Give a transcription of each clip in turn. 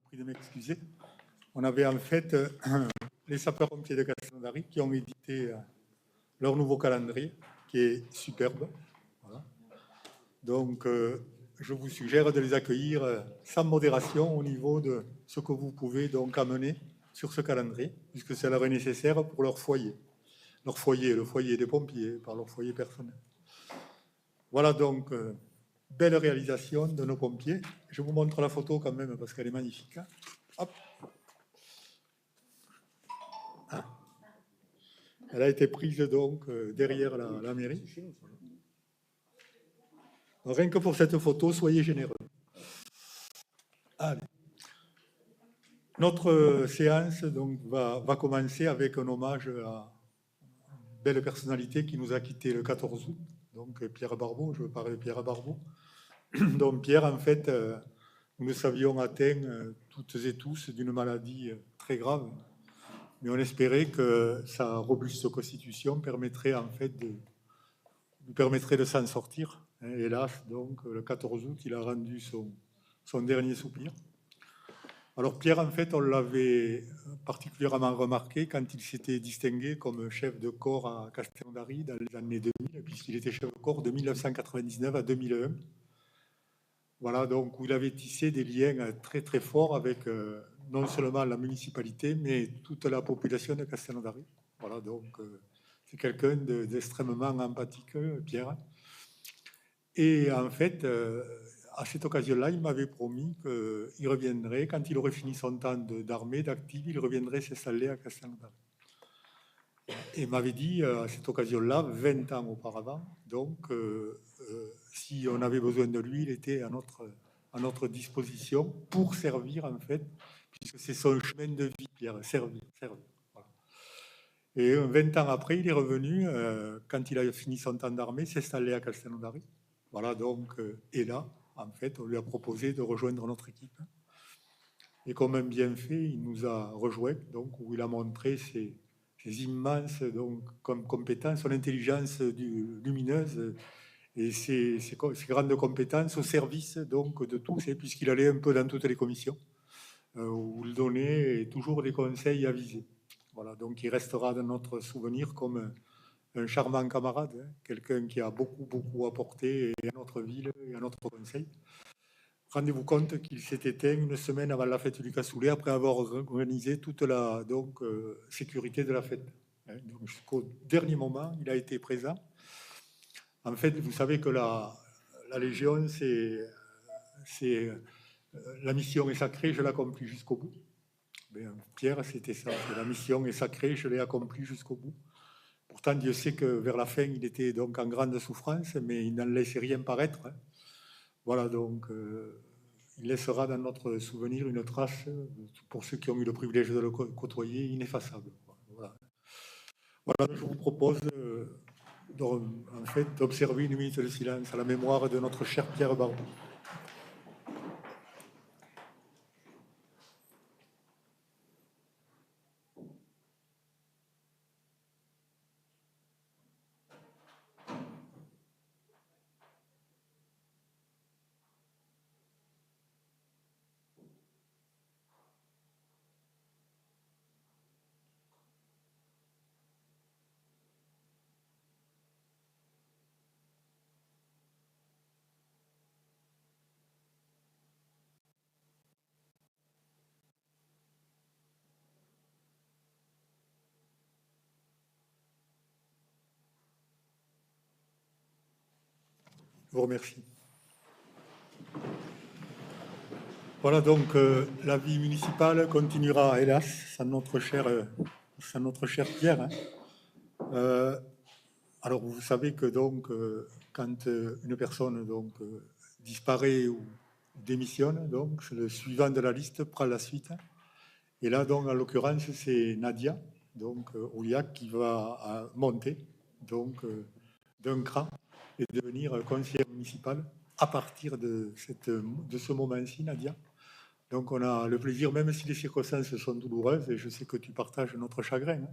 prie de m'excuser. On avait en fait les sapeurs-pompiers de Castelnaudary qui ont édité leur nouveau calendrier, qui est superbe. Voilà. Donc, je vous suggère de les accueillir sans modération au niveau de ce que vous pouvez donc amener sur ce calendrier, puisque ça leur est nécessaire pour leur foyer. Leur foyer, le foyer des pompiers, par leur foyer personnel. Voilà donc belle réalisation de nos pompiers. Je vous montre la photo quand même parce qu'elle est magnifique. Hein. Hop. Ah. Elle a été prise donc derrière la mairie. Donc, rien que pour cette photo, soyez généreux. Allez. Notre séance donc, va commencer avec un hommage à une belle personnalité qui nous a quittés le 14 août, donc Pierre Barbeau. Je veux parler de Pierre Barbeau. Donc Pierre, en fait, nous le savions atteint toutes et tous d'une maladie très grave, mais on espérait que sa robuste constitution permettrait en fait nous permettrait de s'en sortir. Hélas, donc le 14 août, il a rendu son dernier soupir. Alors Pierre, en fait, on l'avait particulièrement remarqué quand il s'était distingué comme chef de corps à Castelnaudary dans les années 2000, puisqu'il était chef de corps de 1999 à 2001. Voilà, donc où il avait tissé des liens très très forts avec non seulement la municipalité, mais toute la population de Castelnaudary. Voilà, donc c'est quelqu'un d'extrêmement empathique, Pierre. Et en fait, à cette occasion-là, il m'avait promis qu'il reviendrait, quand il aurait fini son temps d'armée, d'active, il reviendrait s'installer à Castelnaudary. Et m'avait dit à cette occasion-là, 20 ans auparavant, donc si on avait besoin de lui, il était à notre disposition pour servir en fait, puisque c'est son chemin de vie, Pierre, servir. Voilà. Et 20 ans après, il est revenu, quand il a fini son temps d'armée, s'installer à Castelnaudary. Voilà, donc, et là, en fait, on lui a proposé de rejoindre notre équipe. Et comme un bienfait, il nous a rejoints, donc, où il a montré ses immenses donc, comme compétences, son intelligence lumineuse et ses grandes compétences au service donc, de tous, puisqu'il allait un peu dans toutes les commissions, où il donnait toujours des conseils avisés. Voilà, donc il restera dans notre souvenir comme un charmant camarade, hein, quelqu'un qui a beaucoup apporté à notre ville et à notre conseil. Rendez-vous compte qu'il s'est éteint une semaine avant la fête du cassoulet, après avoir organisé toute la sécurité de la fête. Donc, jusqu'au dernier moment, il a été présent. En fait, vous savez que la Légion, c'est la mission est sacrée, je l'accomplis jusqu'au bout. Bien, Pierre, c'était ça. La mission est sacrée, je l'ai accomplie jusqu'au bout. Pourtant, Dieu sait que vers la fin, il était donc en grande souffrance, mais il n'en laissait rien paraître. Hein. Voilà, donc il laissera dans notre souvenir une trace, pour ceux qui ont eu le privilège de le côtoyer, ineffaçable. Voilà, voilà, je vous propose en fait, d'observer une minute de silence à la mémoire de notre cher Pierre Barbeau. Je vous remercie. Voilà, donc la vie municipale continuera, hélas, sans notre cher Pierre. Hein. Alors, vous savez que donc, quand une personne donc, disparaît ou démissionne, donc le suivant de la liste prend la suite. Et là, donc, en l'occurrence, c'est Nadia, donc Ouliac, qui va monter donc d'un cran et devenir conseillère municipale à partir de ce moment-ci, Nadia. Donc, on a le plaisir, même si les circonstances sont douloureuses, et je sais que tu partages notre chagrin.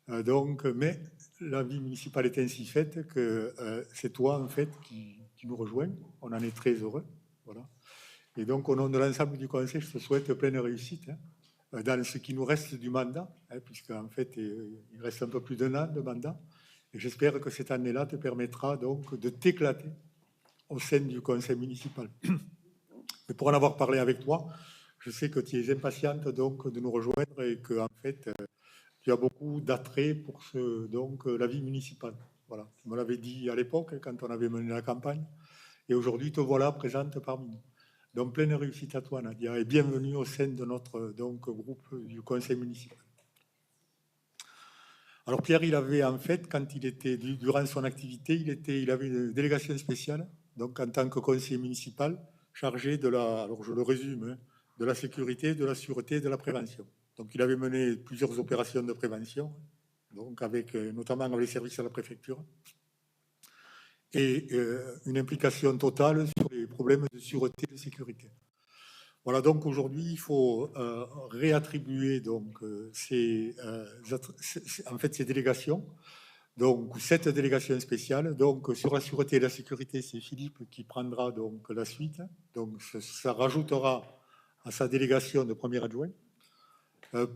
Hein, donc, mais la vie municipale est ainsi faite que c'est toi, en fait, qui nous rejoins. On en est très heureux. Voilà. Et donc, au nom de l'ensemble du Conseil, je te souhaite pleine réussite dans ce qui nous reste du mandat, puisqu'en fait, il reste un peu plus d'1 an de mandat. Et j'espère que cette année-là te permettra donc de t'éclater au sein du Conseil municipal. Mais pour en avoir parlé avec toi, je sais que tu es impatiente donc de nous rejoindre et que en fait, tu as beaucoup d'attrait pour la vie municipale. Voilà, tu me l'avais dit à l'époque quand on avait mené la campagne. Et aujourd'hui, te voilà présente parmi nous. Donc, pleine réussite à toi, Nadia, et bienvenue au sein de notre groupe du conseil municipal. Alors, Pierre, il avait en fait, quand il était, durant son activité, il avait une délégation spéciale, donc en tant que conseiller municipal, chargé alors je le résume, de la sécurité, de la sûreté et de la prévention. Donc, il avait mené plusieurs opérations de prévention, donc notamment avec les services à la préfecture, et une implication totale sur les problèmes de sûreté et de sécurité. Voilà, donc aujourd'hui, il faut réattribuer ces délégations. Donc, cette délégation spéciale, donc sur la sûreté et la sécurité, c'est Philippe qui prendra donc la suite. Donc, ça rajoutera à sa délégation de premier adjoint.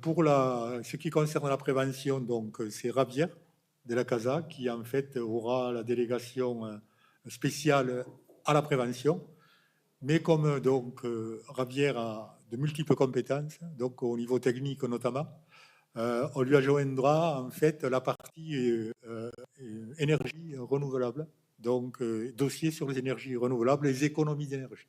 Pour ce qui concerne la prévention, donc c'est Ravière de la CASA qui en fait aura la délégation spéciale à la prévention. Mais comme Ravière a de multiples compétences, donc au niveau technique notamment, on lui adjoindra en fait la partie énergie renouvelable, donc dossier sur les énergies renouvelables, les économies d'énergie.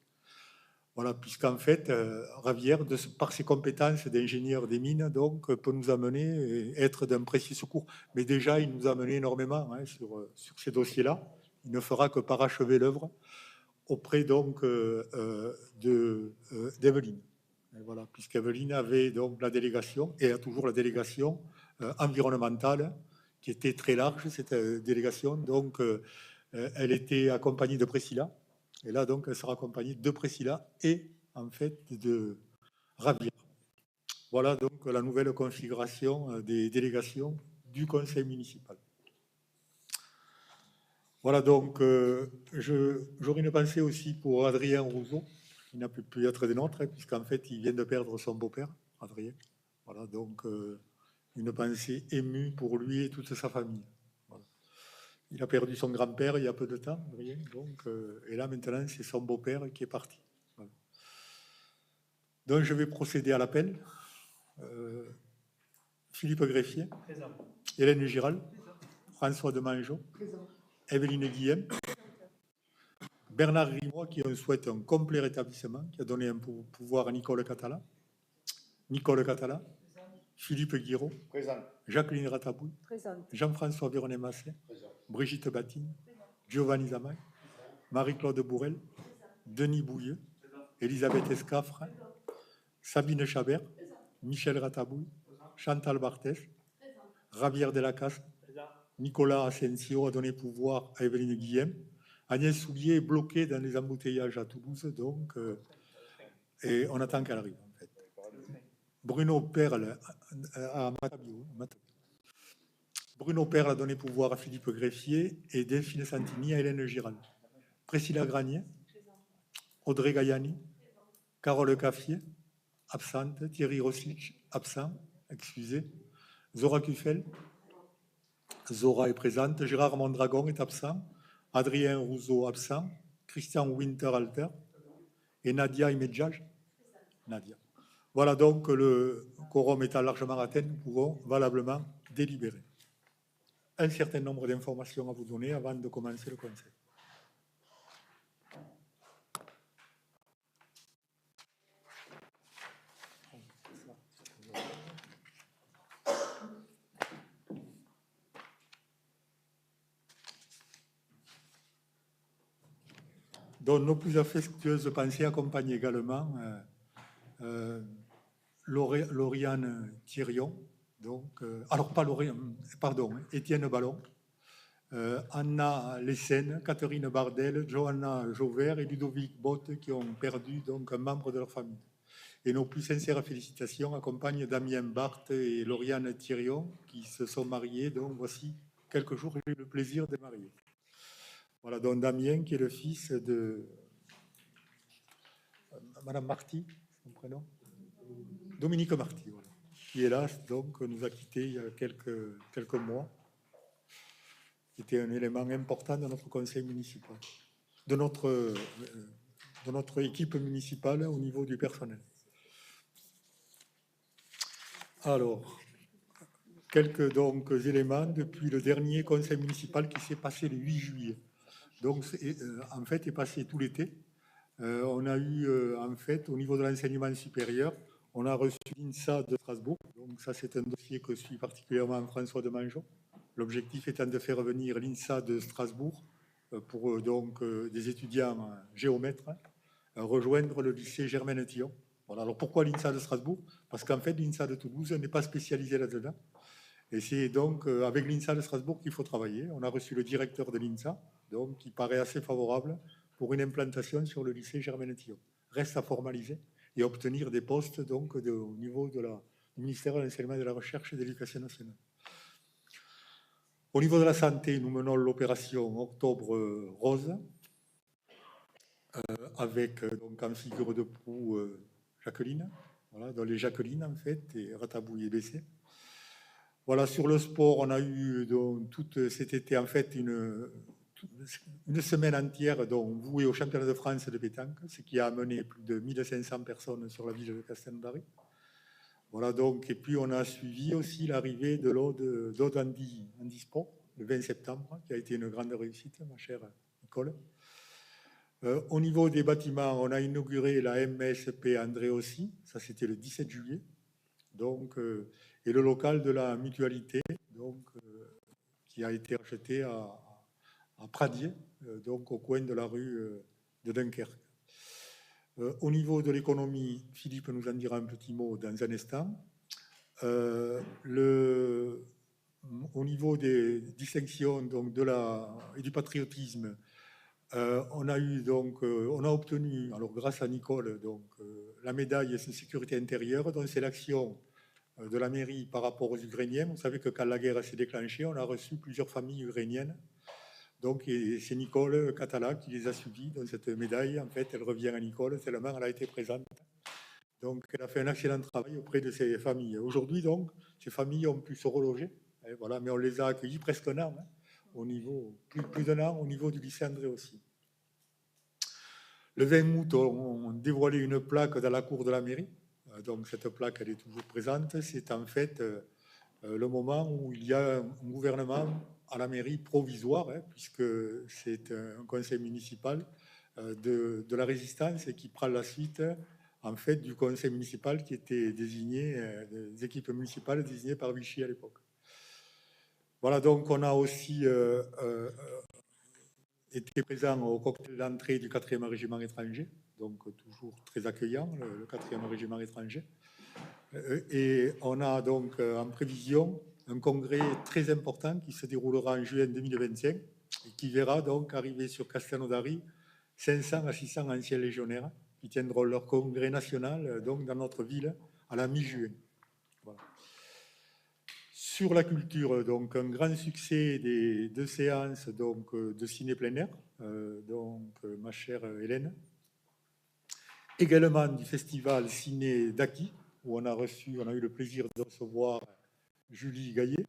Voilà, puisqu'en fait, Ravière, par ses compétences d'ingénieur des mines, donc, peut nous amener, être d'un précieux secours. Mais déjà, il nous a amené énormément sur ces dossiers-là. Il ne fera que parachever l'œuvre auprès donc d'Evelyne. Voilà, puisqu'Evelyne avait donc la délégation et a toujours la délégation environnementale qui était très large, cette délégation. Donc, elle était accompagnée de Priscilla. Et là, donc, elle sera accompagnée de Priscilla et, en fait, de Ravière. Voilà donc la nouvelle configuration des délégations du conseil municipal. Voilà, donc, j'aurais une pensée aussi pour Adrien Rousseau, qui n'a pu être des nôtres, puisqu'en fait, il vient de perdre son beau-père, Adrien. Voilà, donc, une pensée émue pour lui et toute sa famille. Voilà. Il a perdu son grand-père il y a peu de temps, Adrien, donc, et là, maintenant, c'est son beau-père qui est parti. Voilà. Donc, je vais procéder à l'appel. Philippe Greffier. Présent. Hélène Giral. François Demangeau. Présent. Evelyne Guillem. Bernard Rimois, qui souhaite un complet rétablissement, qui a donné un pouvoir à Nicole Catala. Nicole Catala. Philippe Guiraud. Présent. Jacqueline Ratabouille. Présente. Jean-François Véronet-Massé. Brigitte Batine. Giovanni Zamaï. Marie-Claude Bourrel. Denis Bouilleux. Elisabeth Escafre. Sabine Chabert. Michel Ratabouille. Chantal Barthès. Ravière Delacasse. Nicolas Asensio a donné pouvoir à Evelyne Guillem. Agnès Soulier est bloquée dans les embouteillages à Toulouse, donc, et on attend qu'elle arrive, en fait. Bruno Perle à Matabio. Bruno Perle a donné pouvoir à Philippe Greffier et Delphine Santini à Hélène Giral. Priscilla Granier, Audrey Gaillani, Carole Caffier, absente. Thierry Rosslich, absent, excusez. Zora Kuffel, Zora est présente. Gérard Mondragon est absent. Adrien Rousseau, absent. Christian Winterhalter et Nadia Imedjaj. Nadia. Voilà, donc le quorum étant largement atteint, nous pouvons valablement délibérer. Un certain nombre d'informations à vous donner avant de commencer le conseil. Donc, nos plus affectueuses pensées accompagnent également Lauriane Thirion, donc, alors pas Lauriane, pardon, Étienne Ballon, Anna Lessène, Catherine Bardel, Johanna Jauvert et Ludovic Botte qui ont perdu donc un membre de leur famille. Et nos plus sincères félicitations accompagnent Damien Barthes et Lauriane Thirion qui se sont mariés. Donc voici quelques jours, j'ai eu le plaisir de marier. Voilà, donc Damien qui est le fils de Madame Marty, son prénom, Dominique Marty, voilà, qui hélas donc nous a quittés il y a quelques mois. C'était un élément important de notre conseil municipal, de notre équipe municipale au niveau du personnel. Alors, quelques donc éléments depuis le dernier conseil municipal qui s'est passé le 8 juillet. Donc, en fait, est passé tout l'été. On a eu, en fait, au niveau de l'enseignement supérieur, on a reçu l'INSA de Strasbourg. Donc, ça, c'est un dossier que suit particulièrement François Demangeon. L'objectif étant de faire venir l'INSA de Strasbourg pour donc des étudiants géomètres rejoindre le lycée Germaine-Tillon. Voilà. Alors, pourquoi l'INSA de Strasbourg? Parce qu'en fait, l'INSA de Toulouse n'est pas spécialisée là-dedans. Et c'est donc avec l'INSA de Strasbourg qu'il faut travailler. On a reçu le directeur de l'INSA, donc qui paraît assez favorable pour une implantation sur le lycée Germaine-Tillon. Reste à formaliser et obtenir des postes donc au niveau du ministère de l'Enseignement et de la Recherche et de l'Éducation nationale. Au niveau de la santé, nous menons l'opération Octobre Rose avec donc en figure de proue Jacqueline, voilà, dans les Jacqueline en fait, et Ratabouille et Bessé. Voilà, sur le sport, on a eu donc, tout cet été en fait une semaine entière donc, vouée au championnat de France de pétanque, ce qui a amené plus de 1500 personnes sur la ville de Castelnaudary. Voilà donc, et puis on a suivi aussi l'arrivée de l'Aude Handisport le 20 septembre, qui a été une grande réussite, ma chère Nicole. Au niveau des bâtiments, on a inauguré la MSP André aussi, ça c'était le 17 juillet. Donc, et le local de la mutualité, donc, qui a été acheté à Pradier, donc au coin de la rue de Dunkerque. Au niveau de l'économie, Philippe nous en dira un petit mot dans un instant. Au niveau des distinctions donc et du patriotisme, on a obtenu, alors grâce à Nicole, donc la médaille de sécurité intérieure, dont c'est l'action de la mairie par rapport aux Ukrainiens. Vous savez que quand la guerre s'est déclenchée, on a reçu plusieurs familles ukrainiennes. Donc, c'est Nicole Catala qui les a subies. Donc, cette médaille, en fait, elle revient à Nicole tellement elle a été présente. Donc, elle a fait un excellent travail auprès de ces familles. Aujourd'hui, donc, ces familles ont pu se reloger. Et voilà, mais on les a accueillis presque un an, au niveau, plus d'un an au niveau du lycée André aussi. Le 20 août, on dévoilait une plaque dans la cour de la mairie. Donc, cette plaque, elle est toujours présente. C'est en fait le moment où il y a un gouvernement à la mairie provisoire, puisque c'est un conseil municipal de la résistance et qui prend la suite en fait du conseil municipal qui était désigné, des équipes municipales désignées par Vichy à l'époque. Voilà, donc on a aussi été présent au cocktail d'entrée du 4e régiment étranger, donc toujours très accueillant, le 4e régiment étranger. Et on a donc en prévision un congrès très important qui se déroulera en juin 2025 et qui verra donc arriver sur Castelnaudary 500 à 600 anciens légionnaires qui tiendront leur congrès national donc dans notre ville à la mi-juin. Voilà. Sur la culture, donc un grand succès des 2 séances donc, de ciné plein air, donc ma chère Hélène. Également du festival ciné d'Aki, où on a eu le plaisir de recevoir Julie Gaillet.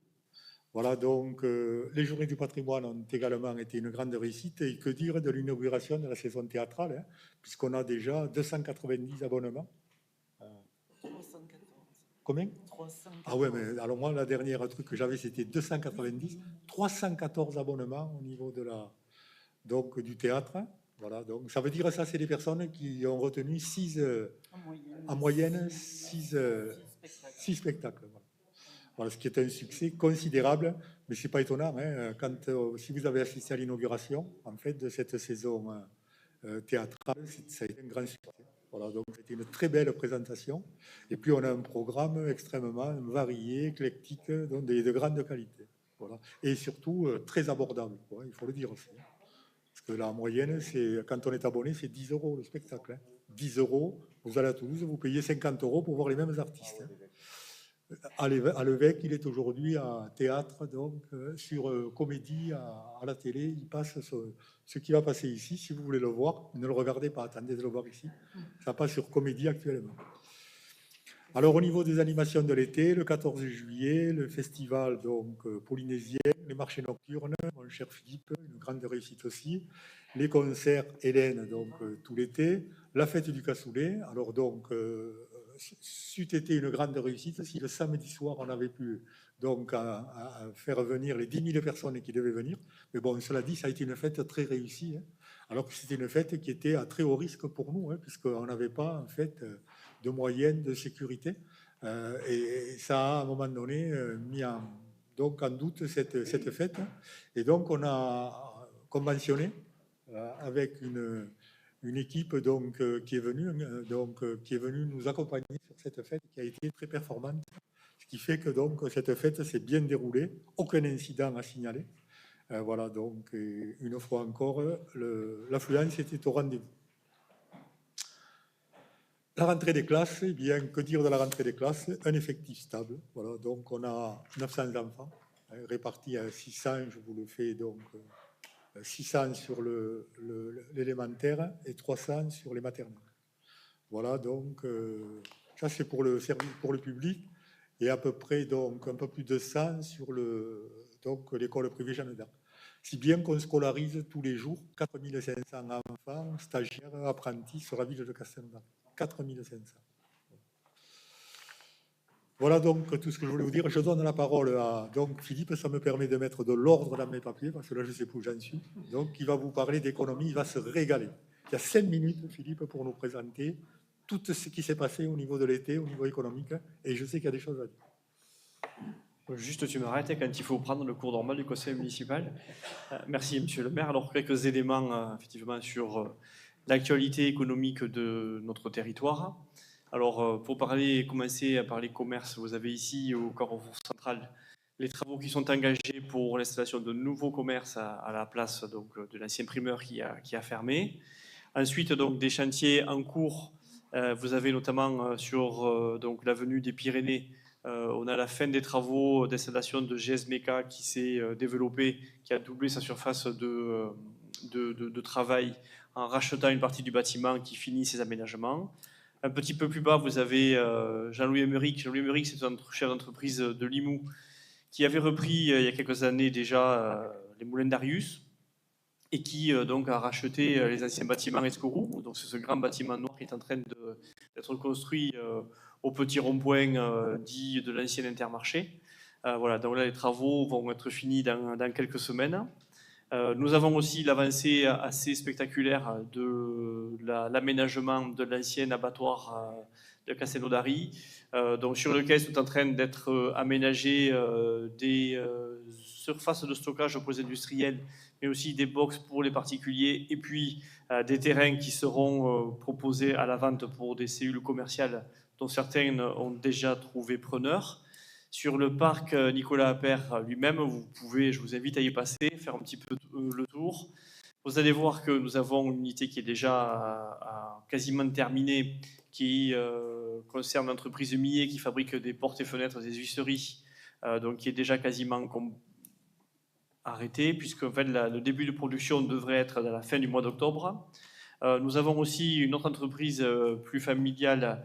Voilà, donc les Journées du patrimoine ont également été une grande réussite. Et que dire de l'inauguration de la saison théâtrale, puisqu'on a déjà 290 abonnements. 314. Combien? 314. Ah ouais, mais alors moi, la dernière truc que j'avais, c'était 290. 314 abonnements au niveau donc, du théâtre. Voilà, donc ça veut dire ça, c'est des personnes qui ont retenu 6 en moyenne 6 spectacles. Voilà, ce qui est un succès considérable, mais c'est pas étonnant. Quand, si vous avez assisté à l'inauguration, en fait, de cette saison théâtrale, ça a été un grand succès. Voilà, donc c'était une très belle présentation. Et puis on a un programme extrêmement varié, éclectique, donc de grande qualité. Voilà, et surtout très abordable, quoi, il faut le dire aussi. Parce que la moyenne, c'est quand on est abonné, c'est 10 € le spectacle. 10 €, vous allez à Toulouse, vous payez 50 € pour voir les mêmes artistes. À l'Évêque, il est aujourd'hui à théâtre, donc sur comédie à la télé. Il passe ce qui va passer ici. Si vous voulez le voir, ne le regardez pas, attendez de le voir ici. Ça passe sur comédie actuellement. Alors au niveau des animations de l'été, le 14 juillet, le festival donc polynésien, les marchés nocturnes, mon cher Philippe, une grande réussite aussi, les concerts Hélène donc tout l'été, la fête du cassoulet. Alors donc c'eût été une grande réussite si le samedi soir on avait pu donc à faire venir les 10 000 personnes qui devaient venir. Mais bon, cela dit, ça a été une fête très réussie, hein, alors que c'était une fête qui était à très haut risque pour nous, hein, puisqu'on n'avait pas en fait de moyens de sécurité. Et ça a à un moment donné mis donc en doute cette fête. Et donc on a conventionné avec une équipe donc, qui est venue nous accompagner sur cette fête qui a été très performante. Ce qui fait que donc cette fête s'est bien déroulée, aucun incident à signaler. Voilà, donc une fois encore, l'affluence était au rendez-vous. La rentrée des classes, eh bien, que dire de la rentrée des classes? Un effectif stable. Voilà, donc on a 900 enfants répartis à 600, je vous le fais donc 600 sur l'élémentaire et 300 sur les maternelles. Voilà, donc ça c'est pour le service, pour le public, et à peu près donc un peu plus de 100 sur l'école privée Jeanne d'Arc. Si bien qu'on scolarise tous les jours 4500 enfants, stagiaires, apprentis sur la ville de Castelnaudary. 4500. Voilà donc tout ce que je voulais vous dire. Je donne la parole à donc Philippe, ça me permet de mettre de l'ordre dans mes papiers, parce que là je ne sais plus où j'en suis. Donc il va vous parler d'économie, il va se régaler. Il y a 5 minutes, Philippe, pour nous présenter tout ce qui s'est passé au niveau de l'été, au niveau économique, et je sais qu'il y a des choses à dire. Juste, tu m'arrêtes quand il faut prendre le cours normal du conseil municipal. Merci, monsieur le maire. Alors, quelques éléments effectivement sur l'actualité économique de notre territoire. Alors, pour commencer à parler commerce, vous avez ici au Carrefour Central les travaux qui sont engagés pour l'installation de nouveaux commerces à la place donc, de l'ancien primeur qui a fermé. Ensuite, donc, des chantiers en cours. Vous avez notamment sur donc, l'avenue des Pyrénées, on a la fin des travaux d'installation de GS Meca qui s'est développé, qui a doublé sa surface de travail en rachetant une partie du bâtiment qui finit ses aménagements. Un petit peu plus bas, vous avez Jean-Louis Emerick. Jean-Louis Emerick, c'est un chef d'entreprise de Limoux qui avait repris il y a quelques années déjà les moulins d'Arius et qui donc a racheté les anciens bâtiments Escourou. Donc c'est ce grand bâtiment noir qui est en train d'être construit au petit rond-point dit de l'ancien Intermarché. Voilà, donc là les travaux vont être finis dans quelques semaines. Nous avons aussi l'avancée assez spectaculaire de l'aménagement de l'ancien abattoir de Castelnaudary, donc sur lequel sont en train d'être aménagées des surfaces de stockage pour les industriels, mais aussi des box pour les particuliers, et puis des terrains qui seront proposés à la vente pour des cellules commerciales dont certaines ont déjà trouvé preneur. Sur le parc Nicolas Appert lui-même, je vous invite à y passer, faire un petit peu le tour. Vous allez voir que nous avons une unité qui est déjà quasiment terminée, qui concerne l'entreprise Millet, qui fabrique des portes et fenêtres, des huisseries, donc qui est déjà quasiment arrêtée, puisque en fait, le début de production devrait être à la fin du mois d'octobre. Nous avons aussi une autre entreprise plus familiale,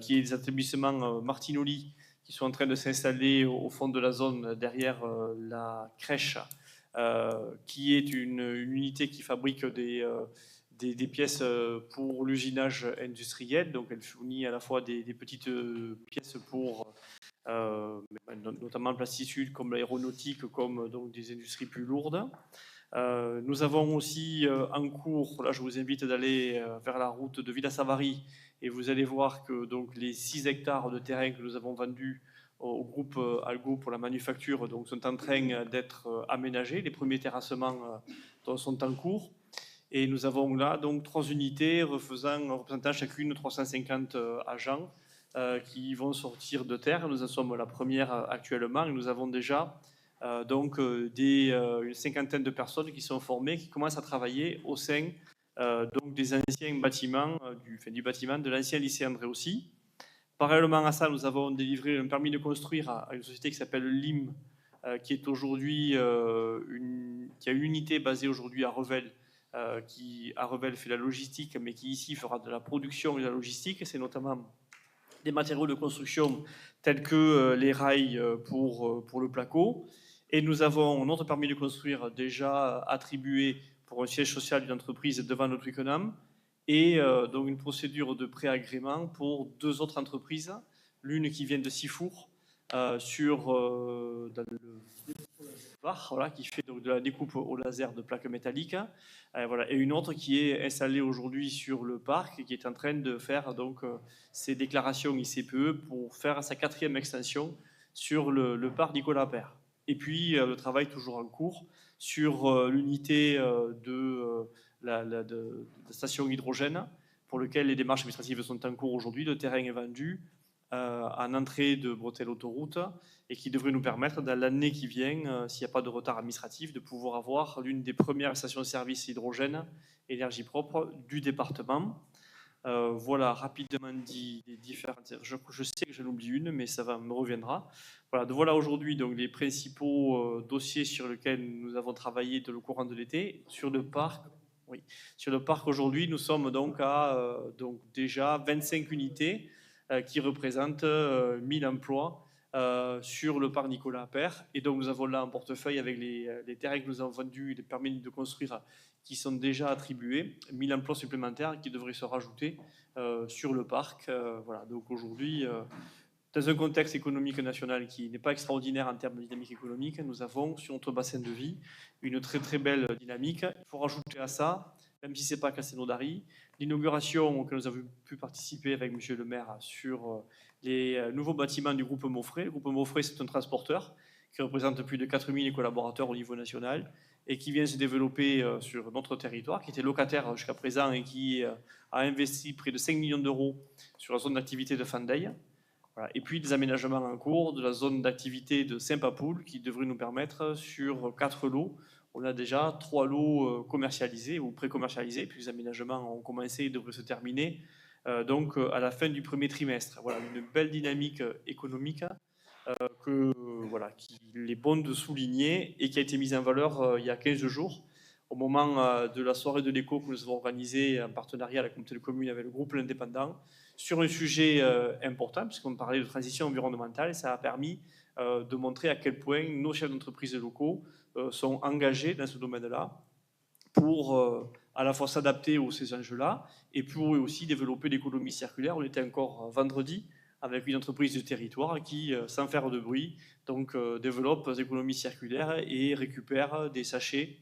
qui est les établissements Martinoli, qui sont en train de s'installer au fond de la zone derrière la crèche, qui est une unité qui fabrique des pièces pour l'usinage industriel. Donc elle fournit à la fois des petites pièces pour notamment plasticule, comme l'aéronautique, comme donc des industries plus lourdes. Nous avons aussi en cours, là je vous invite d'aller vers la route de Villa-Savary, et vous allez voir que donc, les 6 hectares de terrain que nous avons vendus au groupe Algo pour la manufacture donc, sont en train d'être aménagés. Les premiers terrassements sont en cours. Et nous avons là donc 3 unités représentant chacune 350 agents qui vont sortir de terre. Nous en sommes la première actuellement, et nous avons déjà une cinquantaine de personnes qui sont formées, qui commencent à travailler au sein donc des anciens bâtiments, du bâtiment de l'ancien lycée André aussi. Parallèlement à ça, nous avons délivré un permis de construire à une société qui s'appelle LIM, qui est aujourd'hui qui a une unité basée aujourd'hui à Revel, qui à Revel fait la logistique, mais qui ici fera de la production et de la logistique. C'est notamment des matériaux de construction tels que les rails pour le placo. Et nous avons notre permis de construire déjà attribué pour un siège social d'une entreprise devant le Twickenham, et donc une procédure de préagrément pour 2 autres entreprises, l'une qui vient de Sifour, dans le Var, voilà, qui fait donc de la découpe au laser de plaques métalliques, voilà, et une autre qui est installée aujourd'hui sur le parc et qui est en train de faire donc ses déclarations ICPE pour faire sa 4e extension sur le parc Nicolas Appert. Et puis le travail toujours en cours sur l'unité de la station hydrogène, pour lequel les démarches administratives sont en cours aujourd'hui. Le terrain est vendu en entrée de bretelle autoroute, et qui devrait nous permettre, dans l'année qui vient, s'il n'y a pas de retard administratif, de pouvoir avoir l'une des premières stations-service hydrogène énergie propre du département. Voilà, rapidement dit les différentes. Je sais que j'en oublie une, mais ça me reviendra. Voilà aujourd'hui donc les principaux dossiers sur lesquels nous avons travaillé dans le courant de l'été. Sur le parc, oui, sur le parc aujourd'hui, nous sommes donc à déjà 25 unités qui représentent 1000 emplois sur le parc Nicolas Appert. Et donc nous avons là un portefeuille avec les terrains que nous avons vendus, les permis de construire qui sont déjà attribués, 1000 emplois supplémentaires qui devraient se rajouter sur le parc. Voilà, donc aujourd'hui, dans un contexte économique national qui n'est pas extraordinaire en termes de dynamique économique, nous avons sur notre bassin de vie une très très belle dynamique. Il faut rajouter à ça, même si ce n'est pas Castelnaudary, l'inauguration auquel nous avons pu participer avec M. le maire sur les nouveaux bâtiments du groupe Maufray. Le groupe Maufray, c'est un transporteur qui représente plus de 4000 collaborateurs au niveau national et qui vient se développer sur notre territoire, qui était locataire jusqu'à présent et qui a investi près de 5 millions d'euros sur la zone d'activité de Fandeil. Voilà. Et puis des aménagements en cours de la zone d'activité de Saint-Papoul qui devraient nous permettre, sur 4 lots, on a déjà 3 lots commercialisés ou pré-commercialisés, puis les aménagements ont commencé et devraient se terminer donc à la fin du premier trimestre. Voilà, une belle dynamique économique qu'il est bon de souligner et qui a été mise en valeur il y a 15 jours au moment de la soirée de l'écho que nous avons organisée en partenariat à la communauté de communes avec le groupe L'Indépendant sur un sujet important, puisqu'on parlait de transition environnementale, et ça a permis de montrer à quel point nos chefs d'entreprise locaux sont engagés dans ce domaine-là pour à la fois s'adapter à ces enjeux-là et pour aussi développer l'économie circulaire. On était encore vendredi avec une entreprise de territoire qui, sans faire de bruit, donc développe l'économie circulaire et récupère des sachets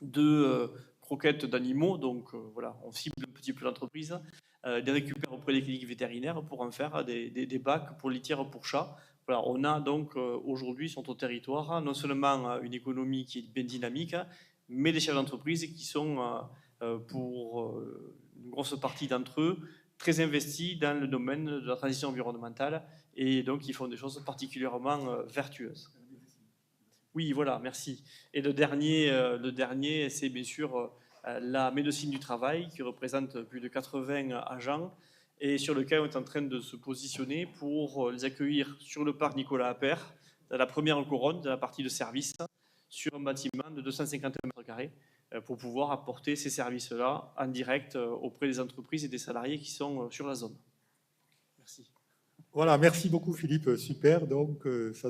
de croquettes d'animaux. Donc voilà, on cible un petit peu l'entreprise, les récupère auprès des cliniques vétérinaires pour en faire des bacs pour litières pour chats. Voilà, on a donc aujourd'hui sur notre territoire non seulement une économie qui est bien dynamique, mais des chefs d'entreprise qui sont, pour une grosse partie d'entre eux, très investis dans le domaine de la transition environnementale et donc ils font des choses particulièrement vertueuses. Oui, voilà, merci. Et le dernier c'est bien sûr la médecine du travail qui représente plus de 80 agents et sur lequel on est en train de se positionner pour les accueillir sur le parc Nicolas Appert, dans la première couronne de la partie de service, sur un bâtiment de 250 m², pour pouvoir apporter ces services-là en direct auprès des entreprises et des salariés qui sont sur la zone. Merci. Voilà, merci beaucoup Philippe, super. Donc ça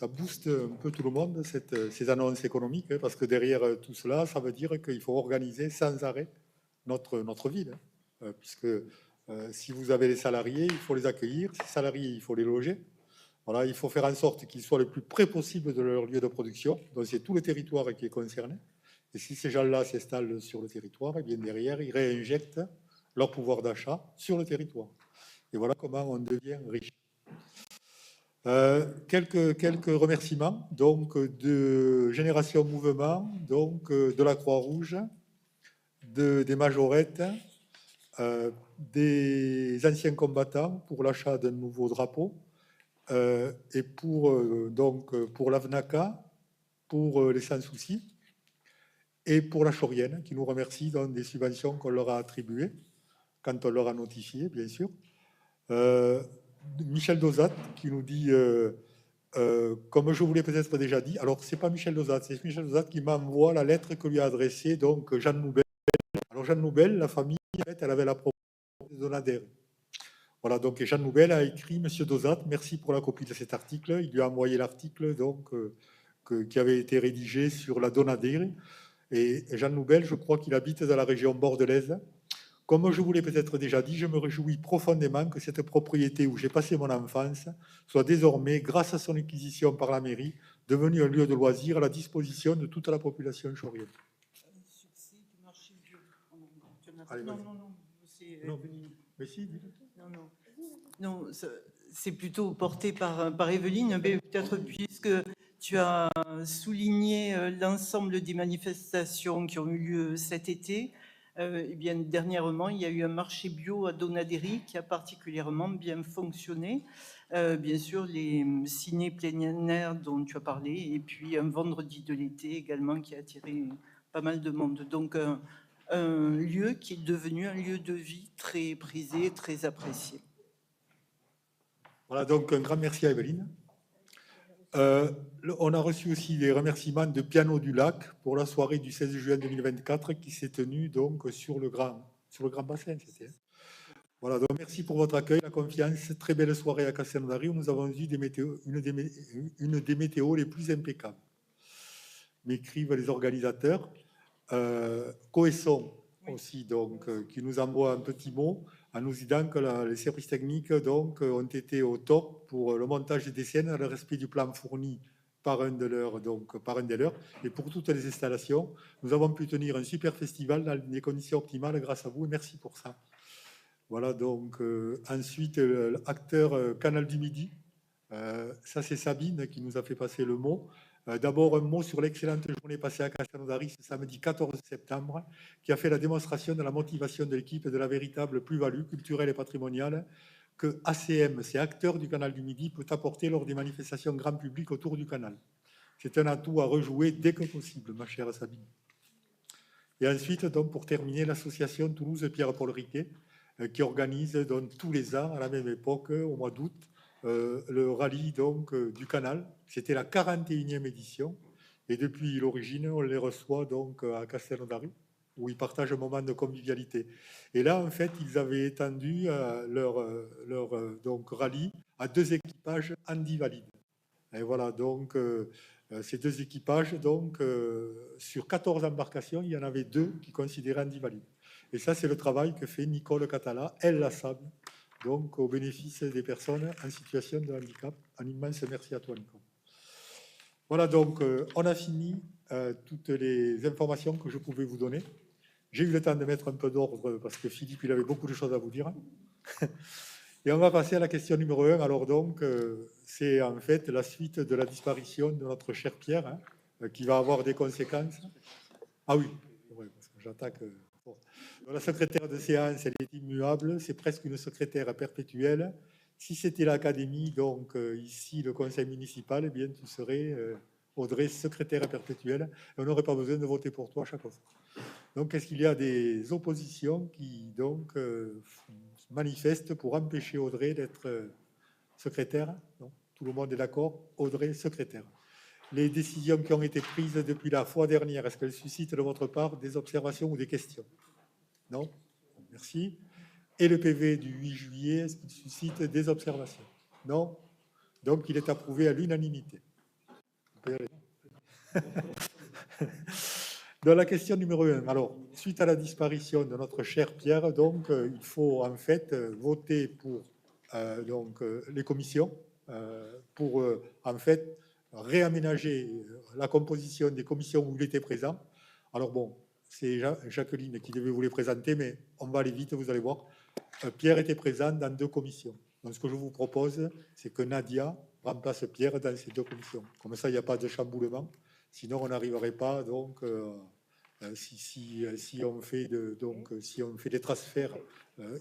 booste un peu tout le monde, ces annonces économiques, parce que derrière tout cela, ça veut dire qu'il faut organiser sans arrêt notre ville. Puisque si vous avez les salariés, il faut les accueillir. Ces salariés, il faut les loger. Voilà, il faut faire en sorte qu'ils soient le plus près possible de leur lieu de production. Donc c'est tout le territoire qui est concerné. Et si ces gens-là s'installent sur le territoire, et bien derrière, ils réinjectent leur pouvoir d'achat sur le territoire. Et voilà comment on devient riche. Quelques remerciements donc de Génération Mouvement, donc de la Croix-Rouge, des majorettes, des anciens combattants pour l'achat d'un nouveau drapeau, et pour l'AVNACA, pour les Sans Soucis, et pour la Chorienne, qui nous remercie dans des subventions qu'on leur a attribuées, quand on leur a notifié, bien sûr. Euh, Michel Dosat qui nous dit, comme je vous l'ai peut-être déjà dit, alors c'est pas Michel Dosat, c'est Michel Dosat qui m'envoie la lettre que lui a adressée donc Jeanne Noubel. Alors Jeanne Noubel, la famille, en fait, elle avait la propriété de Donadère. Voilà, donc Jeanne Noubel a écrit Monsieur Dosat, merci pour la copie de cet article. Il lui a envoyé l'article donc qui avait été rédigé sur la Donadère. Et Jeanne Noubel, je crois qu'il habite dans la région bordelaise. Comme je vous l'ai peut-être déjà dit, je me réjouis profondément que cette propriété où j'ai passé mon enfance soit désormais, grâce à son acquisition par la mairie, devenue un lieu de loisirs à la disposition de toute la population chorienne. Succès du marché bio. Allez, Non, vas-y. non, non, c'est Non. Evelyne. Mais si, dis-le. Non, non. Non, c'est plutôt porté par Evelyne, mais peut-être puisque tu as souligné l'ensemble des manifestations qui ont eu lieu cet été. Eh bien, dernièrement, il y a eu un marché bio à Donadéry qui a particulièrement bien fonctionné. Bien sûr, les ciné plein air dont tu as parlé, et puis un vendredi de l'été également qui a attiré pas mal de monde. Donc, un lieu qui est devenu un lieu de vie très prisé, très apprécié. Voilà, donc un grand merci à Evelyne. On a reçu aussi des remerciements de Piano du Lac pour la soirée du 16 juin 2024 qui s'est tenue donc sur le Grand Bassin. C'était. Voilà, donc merci pour votre accueil, la confiance. Très belle soirée à Castelnaudary où nous avons eu une des météos les plus impeccables. M'écrivent les organisateurs. Coesson aussi, donc, qui nous envoie un petit mot en nous disant que les services techniques donc, ont été au top pour le montage des scènes, dans le respect du plan fourni par un des leurs, et pour toutes les installations. Nous avons pu tenir un super festival dans des conditions optimales grâce à vous, et merci pour ça. Voilà, donc, ensuite, l'acteur Canal du Midi, ça c'est Sabine qui nous a fait passer le mot. D'abord, un mot sur l'excellente journée passée à Castelnaudary ce samedi 14 septembre, qui a fait la démonstration de la motivation de l'équipe et de la véritable plus-value culturelle et patrimoniale que ACM, c'est Acteurs du Canal du Midi, peut apporter lors des manifestations grand public autour du canal. C'est un atout à rejouer dès que possible, ma chère Sabine. Et ensuite, donc, pour terminer, l'association Toulouse Pierre-Paul Riquet, qui organise donc, tous les ans, à la même époque, au mois d'août, le rallye donc, du canal. C'était la 41e édition. Et depuis l'origine, on les reçoit donc à Castelnaudary, où ils partagent un moment de convivialité. Et là, en fait, ils avaient étendu leur donc, rallye à 2 équipages handi-valides. Et voilà, donc, ces 2 équipages, donc, sur 14 embarcations, il y en avait 2 qui considéraient handi-valides. Et ça, c'est le travail que fait Nicole Catala, elle la sable, donc au bénéfice des personnes en situation de handicap. Un immense merci à toi, Nicole. Voilà, donc, on a fini toutes les informations que je pouvais vous donner. J'ai eu le temps de mettre un peu d'ordre parce que Philippe, il avait beaucoup de choses à vous dire. Et on va passer à la question numéro 1. Alors donc, c'est en fait la suite de la disparition de notre cher Pierre, hein, qui va avoir des conséquences. Ah oui, ouais, parce que j'attaque. Bon. La secrétaire de séance, elle est immuable, c'est presque une secrétaire perpétuelle. Si c'était l'académie, donc ici le conseil municipal, eh bien tu serais Audrey, secrétaire perpétuelle, et on n'aurait pas besoin de voter pour toi à chaque fois. Donc, est-ce qu'il y a des oppositions qui donc manifestent pour empêcher Audrey d'être secrétaire? Non, tout le monde est d'accord. Audrey, secrétaire. Les décisions qui ont été prises depuis la fois dernière, est-ce qu'elles suscitent de votre part des observations ou des questions? Non? Merci. Et le PV du 8 juillet, est-ce qu'il suscite des observations? Non? Donc, il est approuvé à l'unanimité. Dans la question numéro 1, alors, suite à la disparition de notre cher Pierre, donc, il faut en fait voter pour les commissions, pour en fait réaménager la composition des commissions où il était présent. Alors bon, c'est Jacqueline qui devait vous les présenter, mais on va aller vite, vous allez voir. Pierre était présent dans 2 commissions. Donc ce que je vous propose, c'est que Nadia remplace Pierre dans ces 2 commissions. Comme ça, il n'y a pas de chamboulement. Sinon, on n'arriverait pas donc si on fait si on fait des transferts,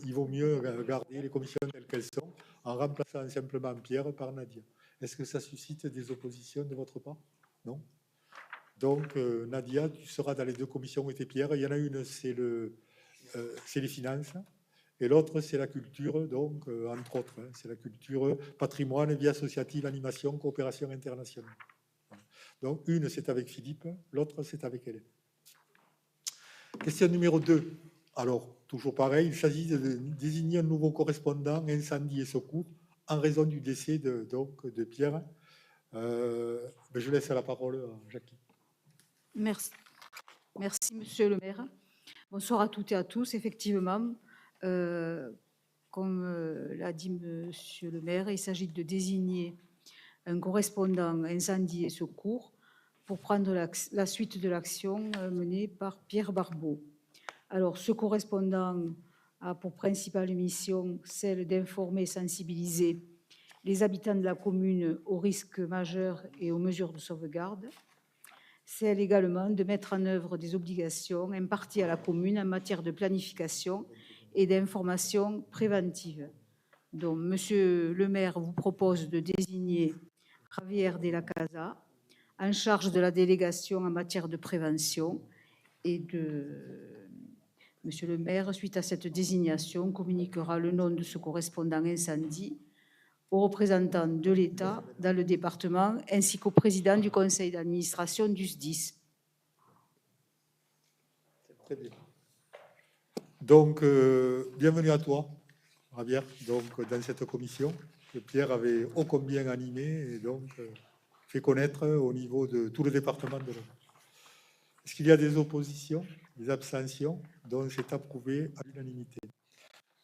il vaut mieux garder les commissions telles qu'elles sont en remplaçant simplement Pierre par Nadia. Est-ce que ça suscite des oppositions de votre part? Non. Donc Nadia, tu seras dans les 2 commissions où était Pierre. Il y en a une, c'est les finances, Et l'autre, c'est la culture, donc, entre autres, hein, c'est la culture, patrimoine, vie associative, animation, coopération internationale. Donc, une, c'est avec Philippe, l'autre, c'est avec Hélène. Question numéro 2. Alors, toujours pareil, il s'agit de désigner un nouveau correspondant incendie et secours en raison du décès de Pierre. Je laisse la parole à Jackie. Merci. Merci, monsieur le maire. Bonsoir à toutes et à tous. Effectivement, comme l'a dit monsieur le maire, il s'agit de désigner un correspondant incendie et secours pour prendre la suite de l'action menée par Pierre Barbeau. Alors, ce correspondant a pour principale mission celle d'informer et sensibiliser les habitants de la commune aux risques majeurs et aux mesures de sauvegarde. Celle également de mettre en œuvre des obligations imparties à la commune en matière de planification et d'information préventive. Donc, monsieur le maire vous propose de désigner Javier de la Casa en charge de la délégation en matière de prévention et monsieur le maire, suite à cette désignation, communiquera le nom de ce correspondant incendie aux représentants de l'État dans le département ainsi qu'au président du conseil d'administration du SDIS. Très bien. Donc, bienvenue à toi, Javier, donc, dans cette commission que Pierre avait ô combien animé et donc fait connaître au niveau de tout le département de l'Aude. Est-ce qu'il y a des oppositions, des abstentions? Donc, c'est approuvé à l'unanimité.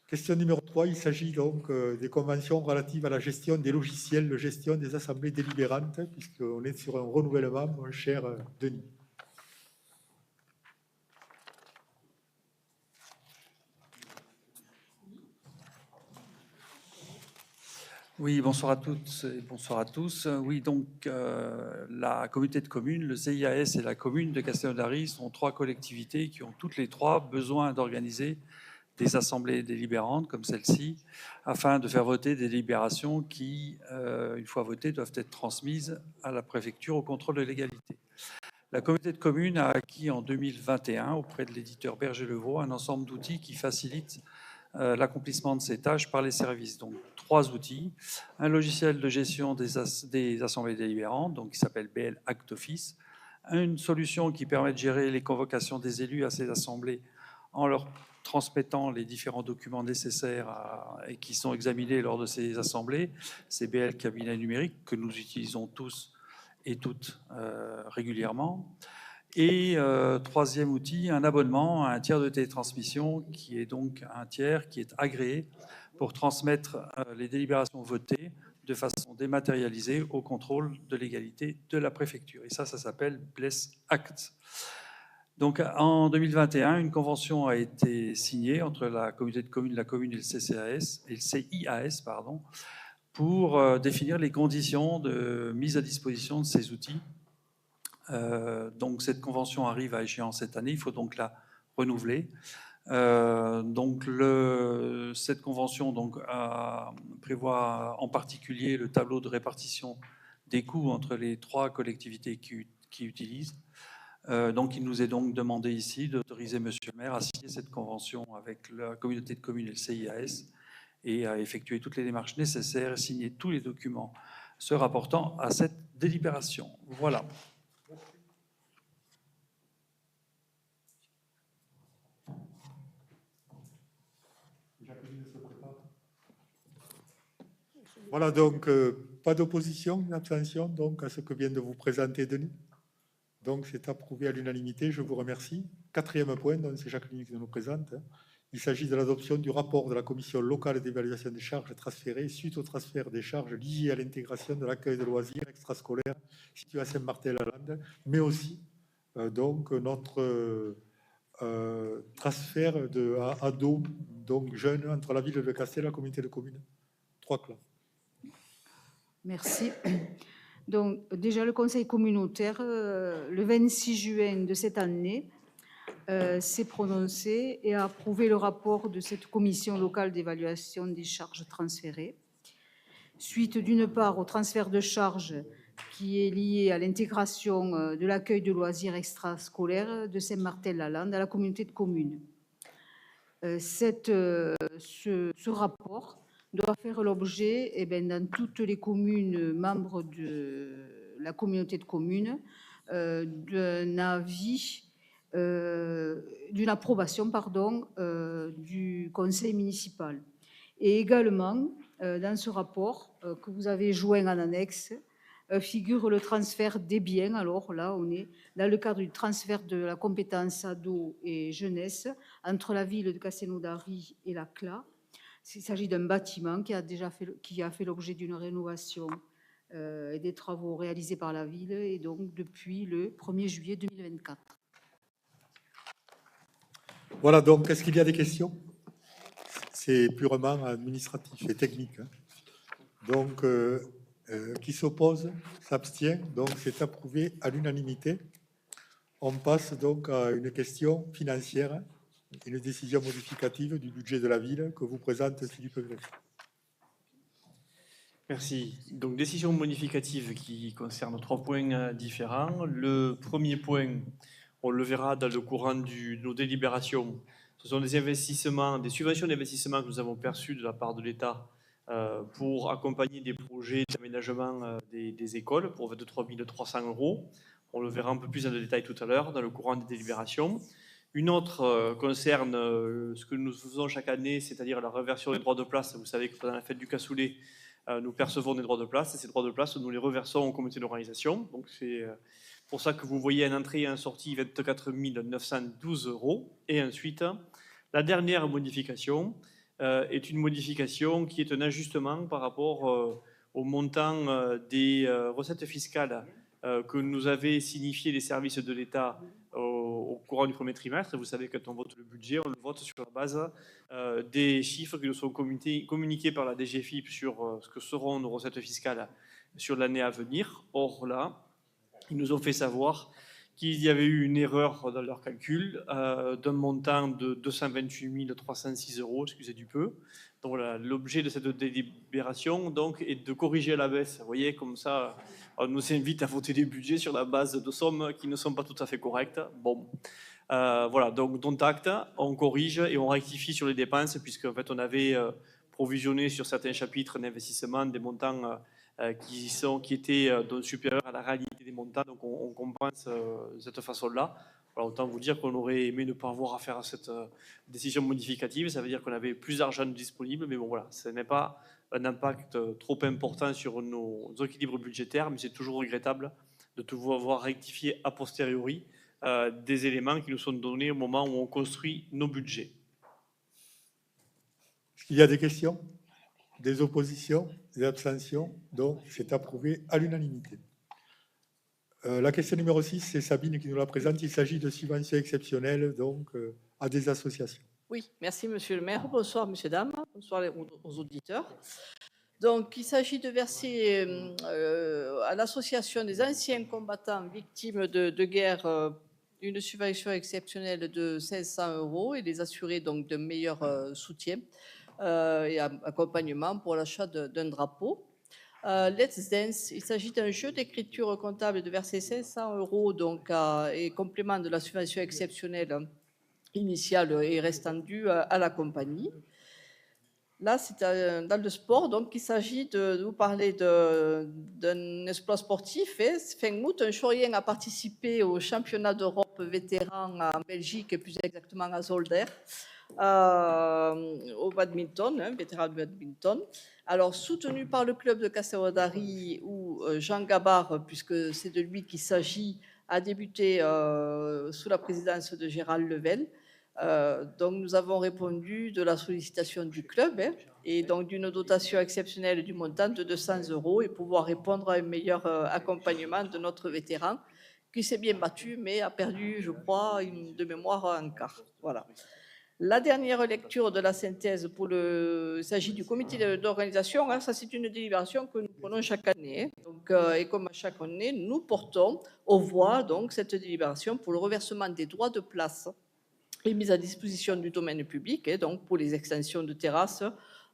Question numéro 3, il s'agit donc des conventions relatives à la gestion des logiciels de gestion des assemblées délibérantes, puisqu'on est sur un renouvellement, mon cher Denis. Oui, bonsoir à toutes et bonsoir à tous. Oui, donc la communauté de communes, le CIAS et la commune de Castello-d'Ary sont trois collectivités qui ont toutes les trois besoin d'organiser des assemblées délibérantes comme celle-ci, afin de faire voter des délibérations qui, une fois votées, doivent être transmises à la préfecture au contrôle de légalité. La communauté de communes a acquis en 2021, auprès de l'éditeur Berger-Levaux, un ensemble d'outils qui facilitent l'accomplissement de ces tâches par les services. Donc, trois outils. Un logiciel de gestion des assemblées délibérantes, donc, qui s'appelle BL Act Office. Une solution qui permet de gérer les convocations des élus à ces assemblées en leur transmettant les différents documents nécessaires et qui sont examinés lors de ces assemblées. C'est BL Cabinet numérique que nous utilisons tous et toutes régulièrement. Et troisième outil, un abonnement à un tiers de télétransmission qui est donc un tiers qui est agréé pour transmettre les délibérations votées de façon dématérialisée au contrôle de légalité de la préfecture. Et ça s'appelle Bless Act. Donc, en 2021, une convention a été signée entre la communauté de communes, la commune et le CIAS, pour définir les conditions de mise à disposition de ces outils. Donc, cette convention arrive à échéance cette année. Il faut donc la renouveler. Cette convention prévoit en particulier le tableau de répartition des coûts entre les trois collectivités qui utilisent. Donc, il nous est donc demandé ici d'autoriser monsieur le maire à signer cette convention avec la communauté de communes et le CIAS et à effectuer toutes les démarches nécessaires et signer tous les documents se rapportant à cette délibération. Voilà. Voilà, donc, pas d'opposition, d'abstention donc, à ce que vient de vous présenter Denis. Donc, c'est approuvé à l'unanimité. Je vous remercie. Quatrième point, donc c'est Jacqueline qui nous présente. Il s'agit de l'adoption du rapport de la commission locale d'évaluation des charges transférées suite au transfert des charges liées à l'intégration de l'accueil de loisirs extrascolaires situé à Saint-Martin-la-Lande, mais aussi donc notre transfert à ados, donc jeunes, entre la ville de Castres et la communauté de communes. Trois clans. Merci. Donc, déjà, le conseil communautaire, le 26 juin de cette année, s'est prononcé et a approuvé le rapport de cette commission locale d'évaluation des charges transférées. Suite d'une part au transfert de charges qui est lié à l'intégration de l'accueil de loisirs extrascolaires de Saint-Martin-la-Lande à la communauté de communes. Ce ce rapport doit faire l'objet, dans toutes les communes membres de la communauté de communes, d'un avis, d'une approbation, du conseil municipal. Et également, dans ce rapport que vous avez joint en annexe, figure le transfert des biens. Alors là, on est dans le cadre du transfert de la compétence ado et jeunesse entre la ville de Castelnaudary et la CLA. Il s'agit d'un bâtiment qui a fait l'objet d'une rénovation et des travaux réalisés par la ville, et donc depuis le 1er juillet 2024. Voilà, donc est-ce qu'il y a des questions? C'est purement administratif et technique, hein. Donc, qui s'oppose, s'abstient, donc c'est approuvé à l'unanimité. On passe donc à une question financière, une décision modificative du budget de la ville que vous présente Philippe Greffier. Merci. Donc, décision modificative qui concerne 3 points différents. Le premier point, on le verra dans le courant de nos délibérations. Ce sont des investissements, des subventions d'investissement que nous avons perçues de la part de l'État pour accompagner des projets d'aménagement des écoles pour 23 300 €. On le verra un peu plus dans le détail tout à l'heure dans le courant des délibérations. Une autre concerne ce que nous faisons chaque année, c'est-à-dire la réversion des droits de place. Vous savez que pendant la fête du cassoulet, nous percevons des droits de place, et ces droits de place, nous les reversons au comité d'organisation. Donc c'est pour ça que vous voyez un entrée et un sortie 24 912 €. Et ensuite, la dernière modification est une modification qui est un ajustement par rapport au montant des recettes fiscales que nous avaient signifié les services de l'État au courant du premier trimestre. Vous savez, quand on vote le budget, on le vote sur la base des chiffres qui nous sont communiqués par la DGFiP sur ce que seront nos recettes fiscales sur l'année à venir. Or là, ils nous ont fait savoir qu'il y avait eu une erreur dans leur calcul d'un montant de 228 306 €, excusez du peu. Donc voilà, l'objet de cette délibération donc, est de corriger à la baisse. Vous voyez, comme ça, on nous invite à voter des budgets sur la base de sommes qui ne sont pas tout à fait correctes. Bon, voilà, donc dont acte, on corrige et on rectifie sur les dépenses, puisqu'en fait, on avait provisionné sur certains chapitres d'investissement des montants qui étaient donc supérieurs à la réalité des montants, donc on compense de cette façon-là. Alors, autant vous dire qu'on aurait aimé ne pas avoir à faire à cette décision modificative. Ça veut dire qu'on avait plus d'argent disponible, mais bon voilà, ce n'est pas un impact trop important sur nos équilibres budgétaires, mais c'est toujours regrettable de devoir rectifier a posteriori des éléments qui nous sont donnés au moment où on construit nos budgets. Est-ce qu'il y a des questions, des oppositions, des abstentions? Donc, c'est approuvé à l'unanimité. La question numéro 6, c'est Sabine qui nous la présente. Il s'agit de subventions exceptionnelles donc, à des associations. Oui, merci Monsieur le maire. Bonsoir Monsieur, dames. Bonsoir aux auditeurs. Donc, il s'agit de verser à l'association des anciens combattants victimes de guerre une subvention exceptionnelle de 500 € et les assurer donc d'un meilleur soutien et accompagnement pour l'achat d'un drapeau. Let's Dance, il s'agit d'un jeu d'écriture comptable de verser 500 € donc, et complément de la subvention exceptionnelle initiale et restant due à la compagnie. Là, c'est dans le sport, donc il s'agit de vous parler d'un exploit sportif. Fin août, un Chorien a participé au championnat d'Europe vétéran en Belgique, et plus exactement à Zolder, au badminton, vétéran de badminton. Alors, soutenu par le club de Castelnaudary, où Jean Gabard, puisque c'est de lui qu'il s'agit, a débuté sous la présidence de Gérald Level. Donc, nous avons répondu de la sollicitation du club et donc d'une dotation exceptionnelle du montant de 200 € et pouvoir répondre à un meilleur accompagnement de notre vétéran qui s'est bien battu, mais a perdu, je crois, de mémoire un quart. Voilà. La dernière lecture de la synthèse il s'agit du comité d'organisation. Ça, c'est une délibération que nous prenons chaque année. Donc, et comme à chaque année, nous portons aux voix donc, cette délibération pour le reversement des droits de place et mise à disposition du domaine public, donc pour les extensions de terrasses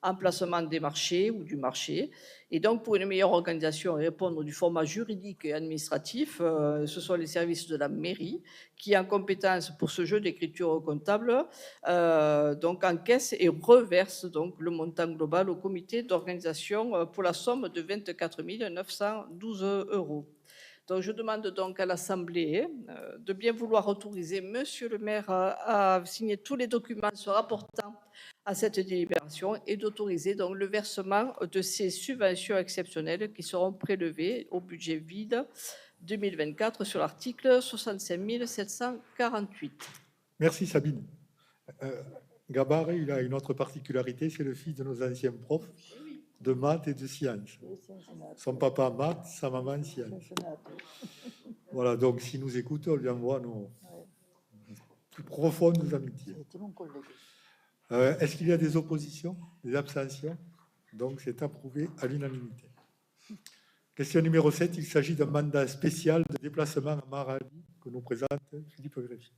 emplacement des marchés ou du marché. Et donc, pour une meilleure organisation et répondre du format juridique et administratif, ce sont les services de la mairie qui, en compétence pour ce jeu d'écriture comptable, donc encaissent et reversent donc le montant global au comité d'organisation pour la somme de 24 912 €. Donc, je demande donc à l'Assemblée de bien vouloir autoriser Monsieur le maire à signer tous les documents se rapportant à cette délibération et d'autoriser donc le versement de ces subventions exceptionnelles qui seront prélevées au budget vide 2024 sur l'article 65 748. Merci Sabine. Gabar, il a une autre particularité, c'est le fils de nos anciens profs de maths et de sciences. Son papa maths, sa maman sciences. Voilà, donc s'il nous écoute, on lui envoie nos plus profondes amitiés. Est-ce qu'il y a des oppositions, des abstentions? Donc c'est approuvé à l'unanimité. Question numéro 7, il s'agit d'un mandat spécial de déplacement à Maradi que nous présente Philippe Greffier.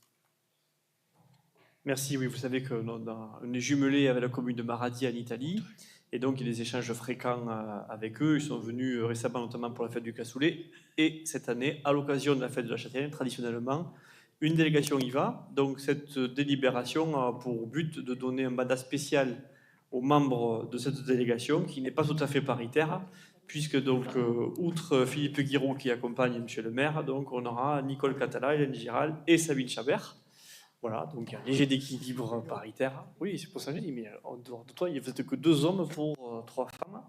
Merci, oui, vous savez qu'on est jumelé avec la commune de Maradi en Italie, et donc il y a des échanges fréquents avec eux. Ils sont venus récemment, notamment pour la fête du cassoulet, et cette année, à l'occasion de la fête de la châtaigneraie, traditionnellement, une délégation y va. Donc cette délibération a pour but de donner un mandat spécial aux membres de cette délégation, qui n'est pas tout à fait paritaire, puisque donc, outre Philippe Guiraud qui accompagne Monsieur le maire, donc on aura Nicole Catala, Hélène Giral et Sabine Chabert. Voilà, donc il y a un léger d'équilibre paritaire. Oui, c'est pour ça que j'ai dit, mais en dehors de toi, il n'y a que 2 hommes pour 3 femmes.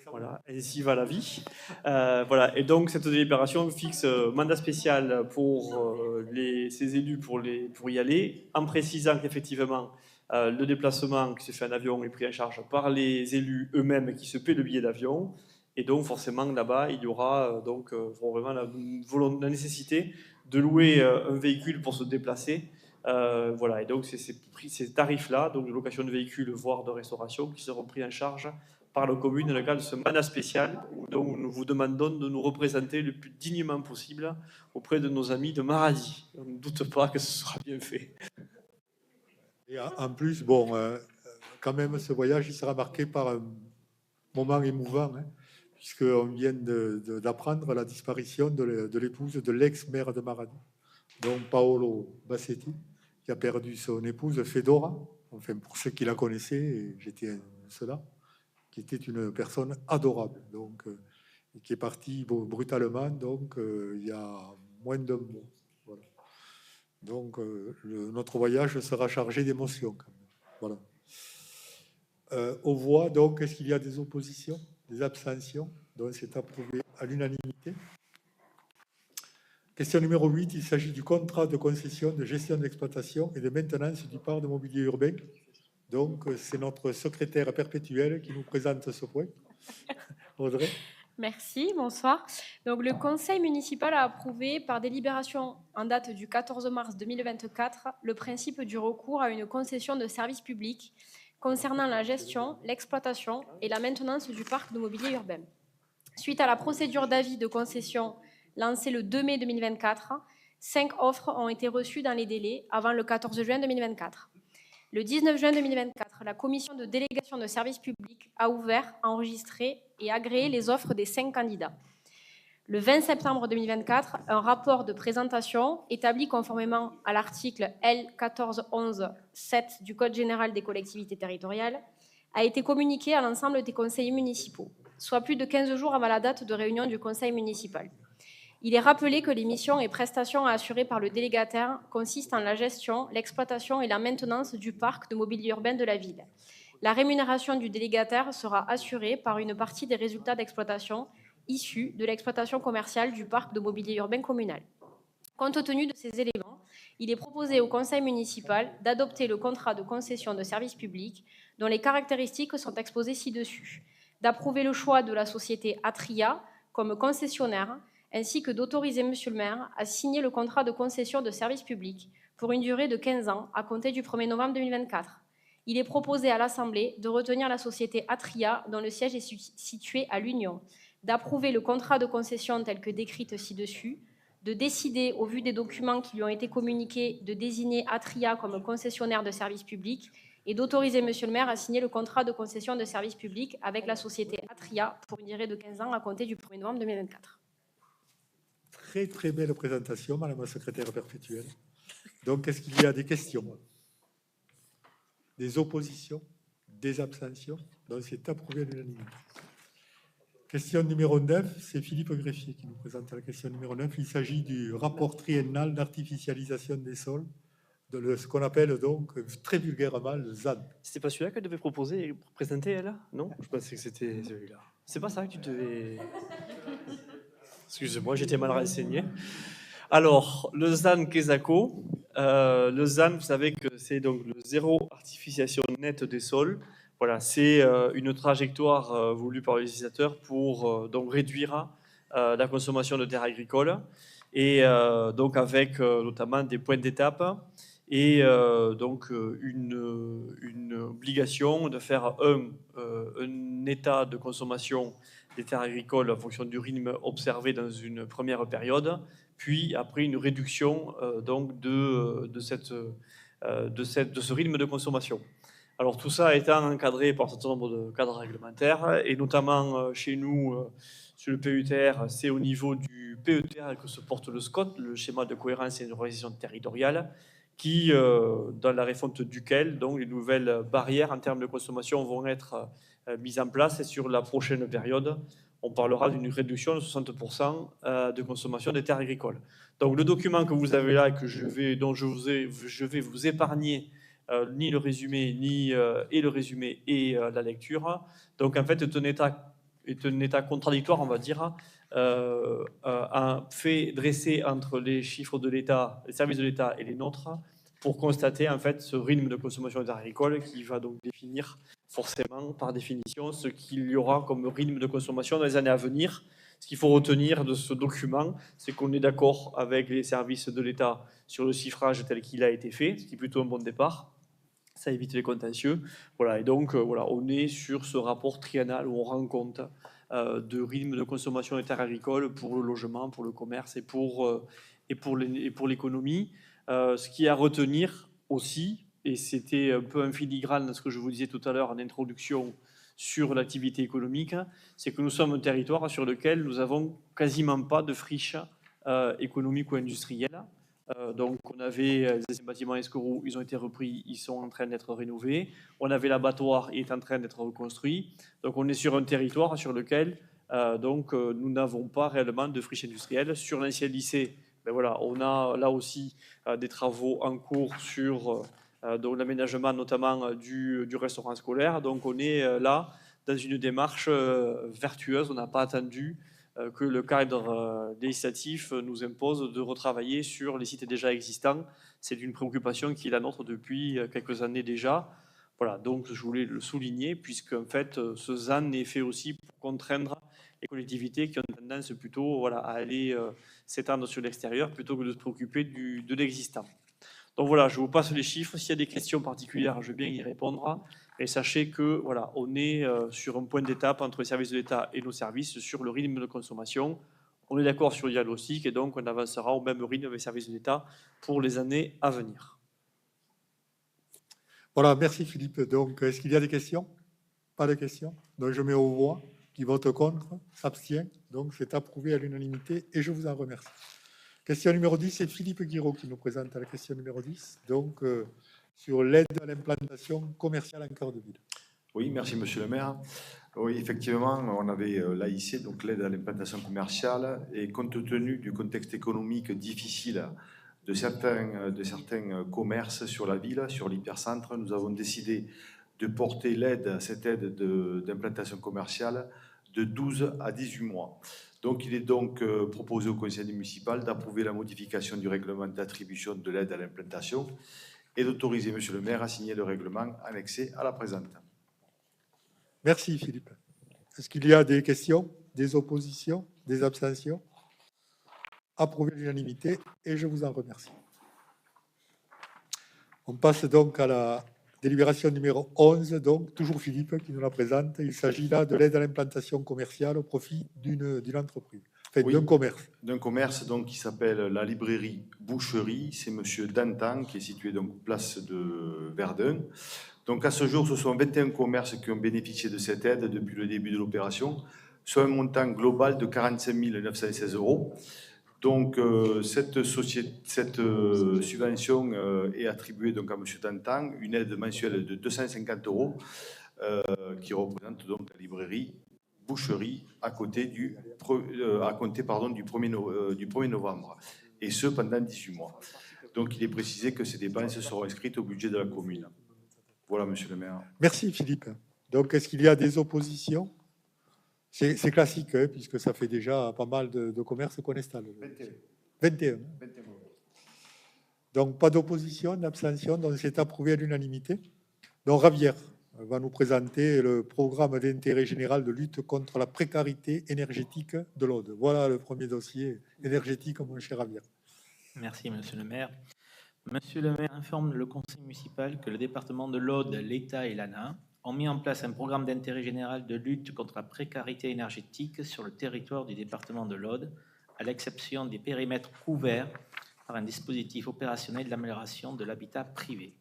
Voilà, ainsi va la vie. Voilà, et donc cette délibération fixe mandat spécial pour ces élus pour y aller, en précisant qu'effectivement, le déplacement qui se fait en avion est pris en charge par les élus eux-mêmes qui se paient le billet d'avion. Et donc, forcément, là-bas, il y aura vraiment la nécessité de louer un véhicule pour se déplacer. Voilà, et donc c'est ces tarifs-là, donc de location de véhicules, voire de restauration, qui seront pris en charge par la commune dans le cadre de ce mandat spécial. Donc nous vous demandons de nous représenter le plus dignement possible auprès de nos amis de Maradi. On ne doute pas que ce sera bien fait. Et en plus, bon, quand même, ce voyage il sera marqué par un moment émouvant, hein, puisqu'on vient d'apprendre la disparition de l'épouse de l'ex-maire de Maradi, donc Paolo Bassetti, qui a perdu son épouse Fedora, enfin pour ceux qui la connaissaient, et j'étais cela, qui était une personne adorable, donc qui est partie brutalement, donc il y a moins d'un mois. Voilà. Donc notre voyage sera chargé d'émotions. Voilà. Aux voix, donc, est-ce qu'il y a des oppositions, des abstentions? Donc c'est approuvé à l'unanimité. Question numéro 8, il s'agit du contrat de concession de gestion d'exploitation et de maintenance du parc de mobilier urbain. Donc, c'est notre secrétaire perpétuelle qui nous présente ce point. Audrey. Merci, bonsoir. Donc, le conseil municipal a approuvé par délibération en date du 14 mars 2024 le principe du recours à une concession de service public concernant la gestion, l'exploitation et la maintenance du parc de mobilier urbain. Suite à la procédure d'avis de concession lancée le 2 mai 2024, 5 offres ont été reçues dans les délais avant le 14 juin 2024. Le 19 juin 2024, la commission de délégation de services publics a ouvert, enregistré et agréé les offres des 5 candidats. Le 20 septembre 2024, un rapport de présentation établi conformément à l'article L. 1411-7 du Code général des collectivités territoriales a été communiqué à l'ensemble des conseillers municipaux, soit plus de 15 jours avant la date de réunion du conseil municipal. Il est rappelé que les missions et prestations à assurer par le délégataire consistent en la gestion, l'exploitation et la maintenance du parc de mobilier urbain de la ville. La rémunération du délégataire sera assurée par une partie des résultats d'exploitation issus de l'exploitation commerciale du parc de mobilier urbain communal. Compte tenu de ces éléments, il est proposé au conseil municipal d'adopter le contrat de concession de service public dont les caractéristiques sont exposées ci-dessus, d'approuver le choix de la société Atria comme concessionnaire, ainsi que d'autoriser Monsieur le maire à signer le contrat de concession de service public pour une durée de 15 ans à compter du 1er novembre 2024. Il est proposé à l'Assemblée de retenir la société Atria, dont le siège est situé à l'Union, d'approuver le contrat de concession tel que décrit ci-dessus, de décider, au vu des documents qui lui ont été communiqués, de désigner Atria comme concessionnaire de service public et d'autoriser Monsieur le maire à signer le contrat de concession de service public avec la société Atria pour une durée de 15 ans à compter du 1er novembre 2024. Très, très belle présentation, Madame la secrétaire perpétuelle. Donc, est-ce qu'il y a des questions? Des oppositions? Des abstentions? Donc, c'est approuvé à l'unanimité. Question numéro 9, c'est Philippe Greffier qui nous présente la question numéro 9. Il s'agit du rapport triennal d'artificialisation des sols, de ce qu'on appelle donc très vulgairement le ZAN. C'était pas celui-là qu'elle devait proposer et présenter, elle? Non? Je pensais que c'était celui-là. C'est pas ça que tu devais... Excusez-moi, j'étais mal renseigné. Alors, le ZAN Quesaco, le ZAN, vous savez que c'est donc le zéro artificialisation nette des sols. Voilà, c'est une trajectoire voulue par le législateur pour donc réduire la consommation de terres agricoles et donc avec notamment des points d'étape et donc une obligation de faire un état de consommation des terres agricoles en fonction du rythme observé dans une première période, puis après une réduction donc de ce rythme de consommation. Alors tout ça étant encadré par un certain nombre de cadres réglementaires, et notamment chez nous, sur le PUTR, c'est au niveau du PETR que se porte le SCOT, le schéma de cohérence et d'organisation territoriale, qui, dans la refonte duquel, donc les nouvelles barrières en termes de consommation vont être mises en place, et sur la prochaine période, on parlera d'une réduction de 60% de consommation des terres agricoles. Donc le document que vous avez là et dont je vais vous épargner ni le résumé, et le résumé et la lecture. Donc en fait, est un état contradictoire, on va dire, un fait dressé entre les chiffres de l'État, les services de l'État et les nôtres, pour constater en fait ce rythme de consommation des terres agricoles qui va donc définir forcément, par définition, ce qu'il y aura comme rythme de consommation dans les années à venir. Ce qu'il faut retenir de ce document, c'est qu'on est d'accord avec les services de l'État sur le chiffrage tel qu'il a été fait, ce qui est plutôt un bon départ. Ça évite les contentieux. Voilà, et donc, voilà, on est sur ce rapport triennal où on rend compte de rythme de consommation des terres agricoles pour le logement, pour le commerce et pour l'économie. Ce qui est à retenir aussi, et c'était un peu un filigrane dans ce que je vous disais tout à l'heure en introduction sur l'activité économique, c'est que nous sommes un territoire sur lequel nous n'avons quasiment pas de friche économique ou industrielle. Donc on avait les bâtiments Escorou, ils ont été repris, ils sont en train d'être rénovés. On avait l'abattoir, il est en train d'être reconstruit. Donc on est sur un territoire sur lequel nous n'avons pas réellement de friche industrielle. Sur l'ancien lycée, ben voilà, on a là aussi des travaux en cours sur l'aménagement notamment du restaurant scolaire. Donc on est là dans une démarche vertueuse. On n'a pas attendu que le cadre législatif nous impose de retravailler sur les sites déjà existants. C'est une préoccupation qui est la nôtre depuis quelques années déjà. Voilà, donc je voulais le souligner, puisque en fait, ce ZAN est fait aussi pour contraindre les collectivités qui ont tendance plutôt voilà, à aller s'étendre sur l'extérieur plutôt que de se préoccuper de l'existant. Donc voilà, je vous passe les chiffres. S'il y a des questions particulières, je veux bien y répondre. Et sachez que voilà, on est sur un point d'étape entre les services de l'État et nos services sur le rythme de consommation. On est d'accord sur le diagnostic et donc on avancera au même rythme avec les services de l'État pour les années à venir. Voilà, merci Philippe. Donc, est-ce qu'il y a des questions? Pas de questions. Donc, je mets aux voix. Qui vote contre? S'abstient. Donc, c'est approuvé à l'unanimité et je vous en remercie. Question numéro 10, c'est Philippe Guiraud qui nous présente la question numéro 10, donc sur l'aide à l'implantation commerciale en cœur de ville. Oui, merci Monsieur le maire. Oui, effectivement, on avait l'AIC, donc l'aide à l'implantation commerciale, et compte tenu du contexte économique difficile de certains commerces sur la ville, sur l'hypercentre, nous avons décidé de porter cette aide d'implantation commerciale de 12 à 18 mois. Donc, il est donc proposé au conseil municipal d'approuver la modification du règlement d'attribution de l'aide à l'implantation et d'autoriser Monsieur le maire à signer le règlement annexé à la présente. Merci Philippe. Est-ce qu'il y a des questions, des oppositions, des abstentions? Approuvé à l'unanimité et je vous en remercie. On passe donc à la délibération numéro 11, donc toujours Philippe qui nous la présente. Il s'agit là de l'aide à l'implantation commerciale au profit d'une entreprise, enfin, oui, d'un commerce. D'un commerce donc, qui s'appelle la librairie Boucherie. C'est Monsieur Dantan qui est situé donc place de Verdun. Donc à ce jour, ce sont 21 commerces qui ont bénéficié de cette aide depuis le début de l'opération, soit un montant global de 45 916 €. Donc cette subvention est attribuée donc à M. Tantan, une aide mensuelle de 250 € qui représente donc la librairie Boucherie à compter du 1er novembre, et ce pendant 18 mois. Donc il est précisé que ces dépenses seront inscrites au budget de la commune. Voilà, monsieur le maire. Merci Philippe. Donc, est-ce qu'il y a des oppositions? C'est classique, hein, puisque ça fait déjà pas mal de commerces qu'on installe. 21. Donc, pas d'opposition, d'abstention, donc c'est approuvé à l'unanimité. Donc, Ravière va nous présenter le programme d'intérêt général de lutte contre la précarité énergétique de l'Aude. Voilà le premier dossier énergétique, mon cher Ravière. Merci, monsieur le maire. Monsieur le maire informe le conseil municipal que le département de l'Aude, l'État et l'ANA ont mis en place un programme d'intérêt général de lutte contre la précarité énergétique sur le territoire du département de l'Aude, à l'exception des périmètres couverts par un dispositif opérationnel d'amélioration de l'habitat privé.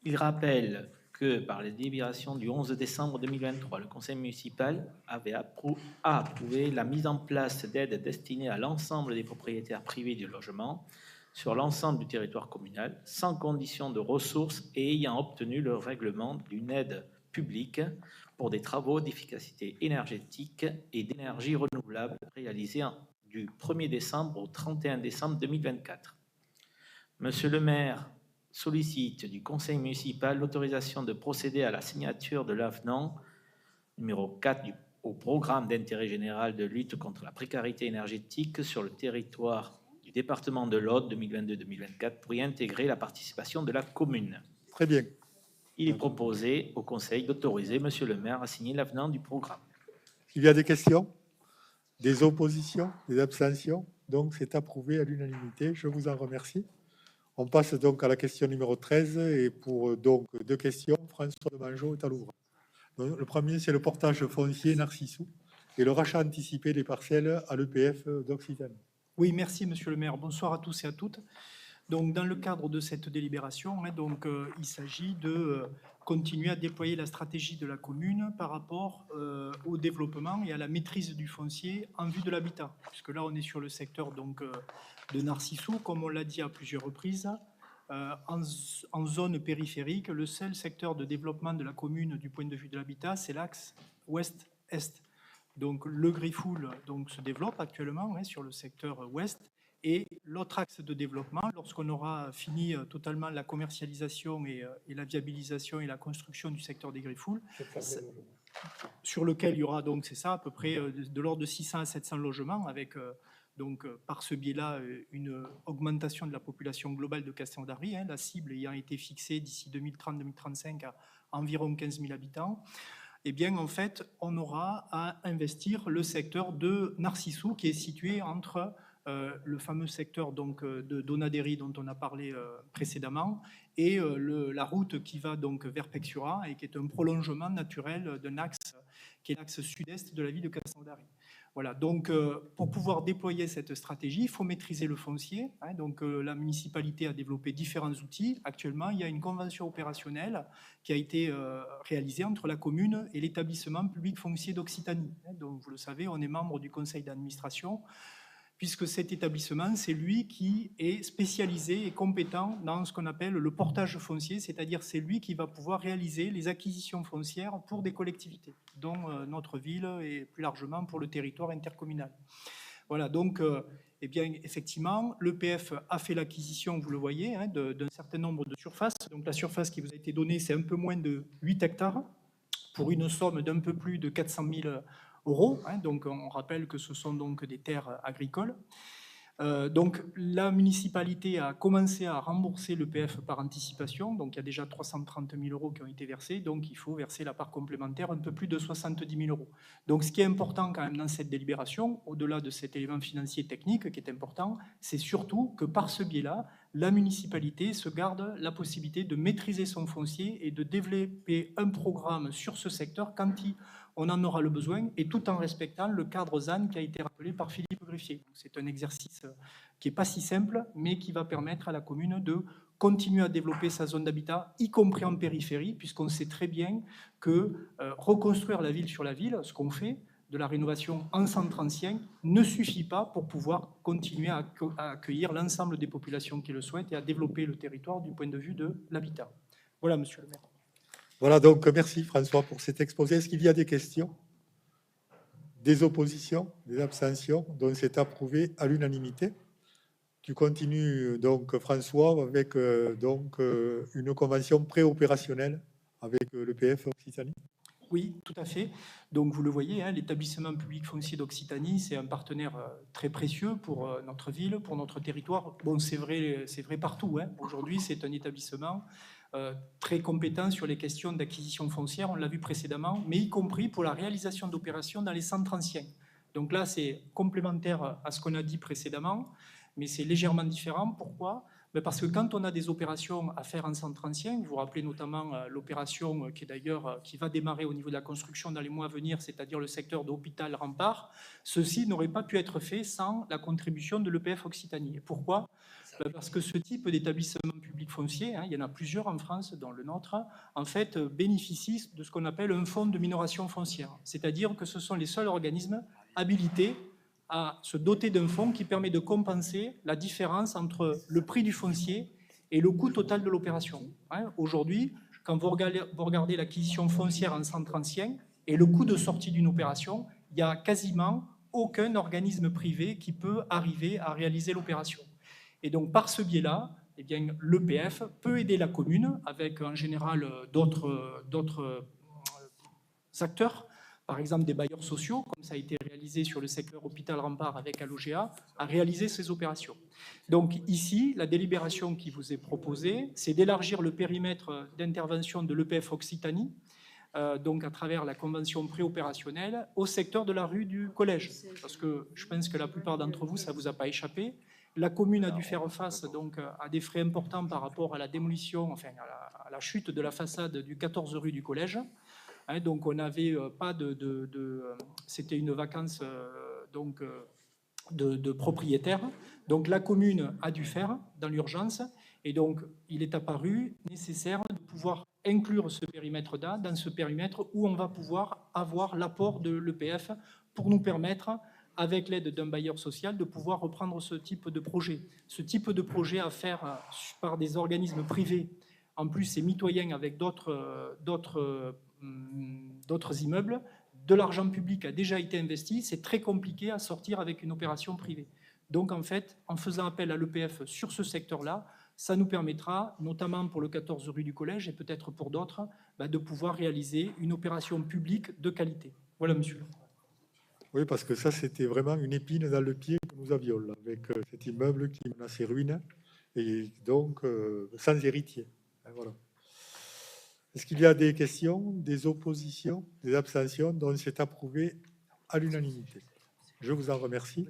Il rappelle que par les délibérations du 11 décembre 2023, le conseil municipal a approuvé la mise en place d'aides destinées à l'ensemble des propriétaires privés du logement sur l'ensemble du territoire communal, sans condition de ressources et ayant obtenu le règlement d'une aide publique pour des travaux d'efficacité énergétique et d'énergie renouvelable réalisés du 1er décembre au 31 décembre 2024. Monsieur le maire sollicite du conseil municipal l'autorisation de procéder à la signature de l'avenant numéro 4 au programme d'intérêt général de lutte contre la précarité énergétique sur le territoire du département de l'Aude 2022-2024 pour y intégrer la participation de la commune. Très bien. Il est proposé au conseil d'autoriser monsieur le maire à signer l'avenant du programme. Il y a des questions, des oppositions, des abstentions. Donc, c'est approuvé à l'unanimité. Je vous en remercie. On passe donc à la question numéro 13. Et pour donc 2 questions, François Demangeau est à l'ouvrage. Le premier, c'est le portage foncier Narcissou et le rachat anticipé des parcelles à l'EPF d'Occitanie. Oui, merci Monsieur le maire. Bonsoir à tous et à toutes. Donc, dans le cadre de cette délibération, il s'agit de continuer à déployer la stratégie de la commune par rapport au développement et à la maîtrise du foncier en vue de l'habitat. Puisque là, on est sur le secteur de Narcissou, comme on l'a dit à plusieurs reprises. En zone périphérique, le seul secteur de développement de la commune du point de vue de l'habitat, c'est l'axe ouest-est. Donc le Griffoul se développe actuellement sur le secteur ouest, et l'autre axe de développement, lorsqu'on aura fini totalement la commercialisation et la viabilisation et la construction du secteur des Griffouls, sur lequel il y aura donc, c'est ça, à peu près de l'ordre de 600 à 700 logements, avec par ce biais-là une augmentation de la population globale de Castelnaudary, la cible ayant été fixée d'ici 2030-2035 à environ 15 000 habitants. Eh bien, en fait, on aura à investir le secteur de Narcissou, qui est situé entre le fameux secteur de Donadéry dont on a parlé précédemment, et la route qui va donc vers Pexura et qui est un prolongement naturel d'un axe qui est l'axe sud-est de la ville de Castelnaudary. Voilà, donc pour pouvoir déployer cette stratégie, il faut maîtriser le foncier. La municipalité a développé différents outils. Actuellement, il y a une convention opérationnelle qui a été réalisée entre la commune et l'établissement public foncier d'Occitanie. Donc, vous le savez, on est membre du conseil d'administration, puisque cet établissement, c'est lui qui est spécialisé et compétent dans ce qu'on appelle le portage foncier, c'est-à-dire c'est lui qui va pouvoir réaliser les acquisitions foncières pour des collectivités, dont notre ville et plus largement pour le territoire intercommunal. Voilà, donc, eh bien, effectivement, l'EPF a fait l'acquisition, vous le voyez, d'un certain nombre de surfaces. Donc la surface qui vous a été donnée, c'est un peu moins de 8 hectares, pour une somme d'un peu plus de 400 000 €. Donc on rappelle que ce sont donc des terres agricoles. Donc la municipalité a commencé à rembourser l'EPF par anticipation. Donc il y a déjà 330 000 € qui ont été versés. Donc il faut verser la part complémentaire, un peu plus de 70 000 €. Donc ce qui est important quand même dans cette délibération, au-delà de cet élément financier technique qui est important, c'est surtout que par ce biais-là, la municipalité se garde la possibilité de maîtriser son foncier et de développer un programme sur ce secteur quand on en aura le besoin, et tout en respectant le cadre ZAN qui a été rappelé par Philippe Griffier. C'est un exercice qui n'est pas si simple, mais qui va permettre à la commune de continuer à développer sa zone d'habitat, y compris en périphérie, puisqu'on sait très bien que reconstruire la ville sur la ville, ce qu'on fait, de la rénovation en centre ancien, ne suffit pas pour pouvoir continuer à accueillir l'ensemble des populations qui le souhaitent et à développer le territoire du point de vue de l'habitat. Voilà, monsieur le maire. Voilà, donc merci François pour cet exposé. Est-ce qu'il y a des questions? Des oppositions? Des abstentions? Donc c'est approuvé à l'unanimité. Tu continues donc François avec une convention préopérationnelle avec l'EPF Occitanie. Oui, tout à fait. Donc vous le voyez, hein, l'établissement public foncier d'Occitanie, c'est un partenaire très précieux pour notre ville, pour notre territoire. Bon, c'est vrai partout. Hein. Aujourd'hui, c'est un établissement très compétent sur les questions d'acquisition foncière, on l'a vu précédemment, mais y compris pour la réalisation d'opérations dans les centres anciens. Donc là, c'est complémentaire à ce qu'on a dit précédemment, mais c'est légèrement différent. Pourquoi ? Parce que quand on a des opérations à faire en centre ancien, vous vous rappelez notamment l'opération qui va démarrer au niveau de la construction dans les mois à venir, c'est-à-dire le secteur de l'hôpital Rempart, ceci n'aurait pas pu être fait sans la contribution de l'EPF Occitanie. Et pourquoi ? Parce que ce type d'établissement public foncier, hein, il y en a plusieurs en France, dont le nôtre, en fait, bénéficie de ce qu'on appelle un fonds de minoration foncière. C'est-à-dire que ce sont les seuls organismes habilités à se doter d'un fonds qui permet de compenser la différence entre le prix du foncier et le coût total de l'opération. Hein, aujourd'hui, quand vous regardez l'acquisition foncière en centre ancien et le coût de sortie d'une opération, il n'y a quasiment aucun organisme privé qui peut arriver à réaliser l'opération. Et donc, par ce biais-là, eh bien, l'EPF peut aider la commune, avec en général d'autres acteurs, par exemple des bailleurs sociaux, comme ça a été réalisé sur le secteur hôpital Rempart avec Alogea, à réaliser ces opérations. Donc ici, la délibération qui vous est proposée, c'est d'élargir le périmètre d'intervention de l'EPF Occitanie, donc à travers la convention préopérationnelle, au secteur de la rue du Collège. Parce que je pense que la plupart d'entre vous, ça ne vous a pas échappé. La commune a dû faire face donc, à des frais importants par rapport à la démolition, enfin à la chute de la façade du 14 rue du Collège. Hein, donc on n'avait pas c'était une vacance de propriétaire. Donc la commune a dû faire dans l'urgence et donc il est apparu nécessaire de pouvoir inclure ce périmètre-là dans ce périmètre où on va pouvoir avoir l'apport de l'EPF pour nous permettre, avec l'aide d'un bailleur social, de pouvoir reprendre ce type de projet. Ce type de projet à faire par des organismes privés, en plus c'est mitoyen avec d'autres immeubles, de l'argent public a déjà été investi, c'est très compliqué à sortir avec une opération privée. Donc en fait, en faisant appel à l'EPF sur ce secteur-là, ça nous permettra, notamment pour le 14 rue du Collège et peut-être pour d'autres, de pouvoir réaliser une opération publique de qualité. Voilà, monsieur. Oui, parce que ça, c'était vraiment une épine dans le pied que nous avions, là, avec cet immeuble qui menaçait ruine, et donc sans héritier. Voilà. Est-ce qu'il y a des questions, des oppositions, des abstentions? Donc c'est approuvé à l'unanimité. Je vous en remercie.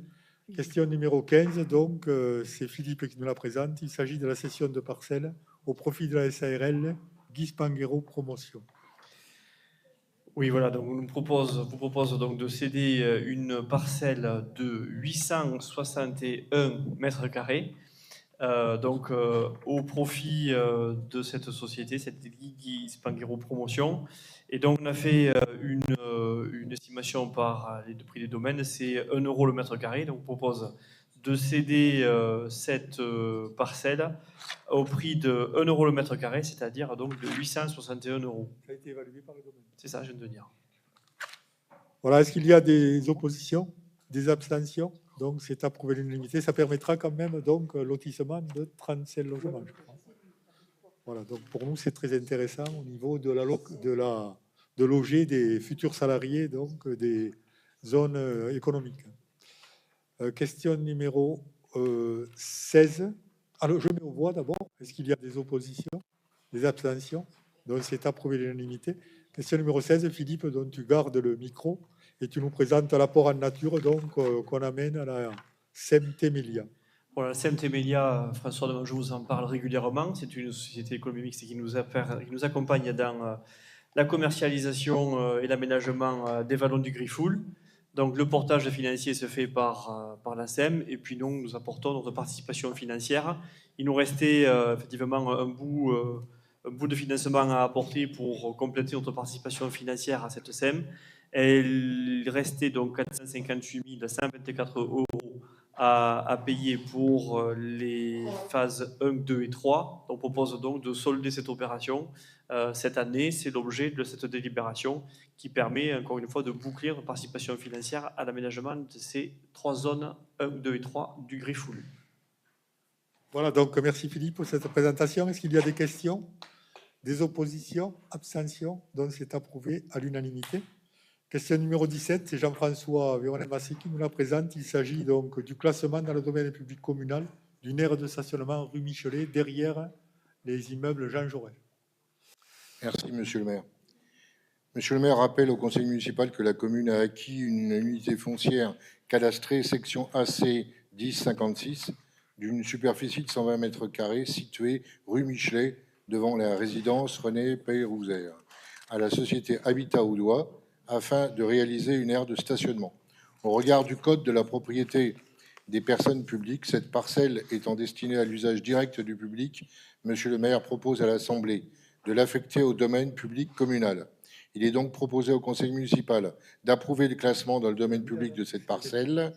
Question numéro 15, donc c'est Philippe qui nous la présente. Il s'agit de la cession de parcelles au profit de la SARL Guy Spanghero Promotion. Oui, voilà, donc vous propose donc de céder une parcelle de 861 mètres carrés au profit de cette société, cette Guy Spanghero Promotion. Et donc on a fait une estimation par les prix des domaines, c'est 1 € le mètre carré. Donc on propose de céder cette parcelle au prix de 1 € le mètre carré, c'est-à-dire donc de 861 €. Ça a été évalué par le domaine. C'est ça, je viens de dire. Voilà, est-ce qu'il y a des oppositions, des abstentions? Donc c'est approuvé à l'unanimité. Ça permettra quand même donc lotissement de 37 logements, je crois. Voilà, donc pour nous c'est très intéressant au niveau de loger des futurs salariés donc des zones économiques. Question numéro 16. Alors je mets aux voix d'abord. Est-ce qu'il y a des oppositions, des abstentions? Donc c'est approuvé à l'unanimité. Question numéro 16, Philippe, dont tu gardes le micro et tu nous présentes l'apport en nature donc qu'on amène à la CMT Mélia. Voilà, la CMT Mélia, François Demangeau vous en parle régulièrement. C'est une société économique mixte qui nous accompagne dans la commercialisation et l'aménagement des vallons du Griffoul. Donc le portage financier se fait par la SEM et puis nous apportons notre participation financière. Il nous restait effectivement un bout de financement à apporter pour compléter notre participation financière à cette SEM. Et il restait donc 458 124 € à payer pour les phases 1, 2 et 3. On propose donc de solder cette opération cette année. C'est l'objet de cette délibération qui permet, encore une fois, de boucler notre participation financière à l'aménagement de ces 3 zones 1, 2 et 3 du Griffoulu. Voilà, donc merci Philippe pour cette présentation. Est-ce qu'il y a des questions, des oppositions, abstentions? Donc c'est approuvé à l'unanimité. Question numéro 17, c'est Jean-François Véron-Massé qui nous la présente. Il s'agit donc du classement dans le domaine public communal d'une aire de stationnement rue Michelet, derrière les immeubles Jean Jaurès. Merci, monsieur le maire. Monsieur le maire rappelle au conseil municipal que la commune a acquis une unité foncière cadastrée section AC 1056 d'une superficie de 120 mètres carrés située rue Michelet devant la résidence René Peyrouzer à la société Habitat Audois afin de réaliser une aire de stationnement. Au regard du code de la propriété des personnes publiques, cette parcelle étant destinée à l'usage direct du public, monsieur le maire propose à l'Assemblée de l'affecter au domaine public communal. Il est donc proposé au conseil municipal d'approuver le classement dans le domaine public de cette parcelle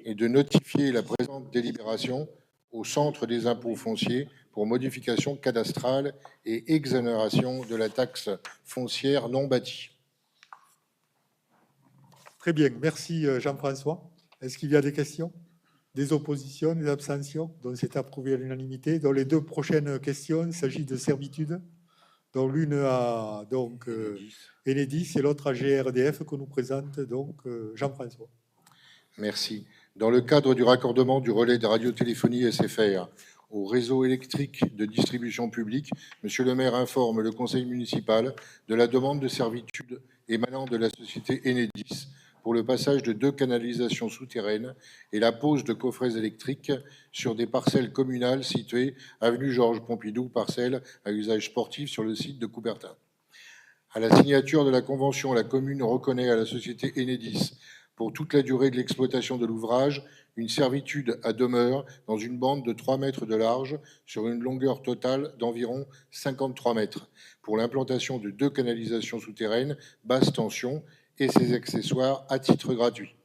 et de notifier la présente délibération au centre des impôts fonciers pour modification cadastrale et exonération de la taxe foncière non bâtie. Très bien, merci Jean-François. Est-ce qu'il y a des questions, des oppositions, des abstentions? Donc c'est approuvé à l'unanimité. Dans les deux prochaines questions, il s'agit de servitudes, dont l'une à Enedis et l'autre à GRDF que nous présente donc Jean-François. Merci. Dans le cadre du raccordement du relais de radiotéléphonie SFR au réseau électrique de distribution publique, monsieur le maire informe le conseil municipal de la demande de servitude émanant de la société Enedis pour le passage de 2 canalisations souterraines et la pose de coffrets électriques sur des parcelles communales situées avenue Georges Pompidou, parcelle à usage sportif sur le site de Coubertin. À la signature de la convention, la commune reconnaît à la société Enedis, pour toute la durée de l'exploitation de l'ouvrage, une servitude à demeure dans une bande de 3 mètres de large sur une longueur totale d'environ 53 mètres pour l'implantation de 2 canalisations souterraines basse tension et ses accessoires à titre gratuit.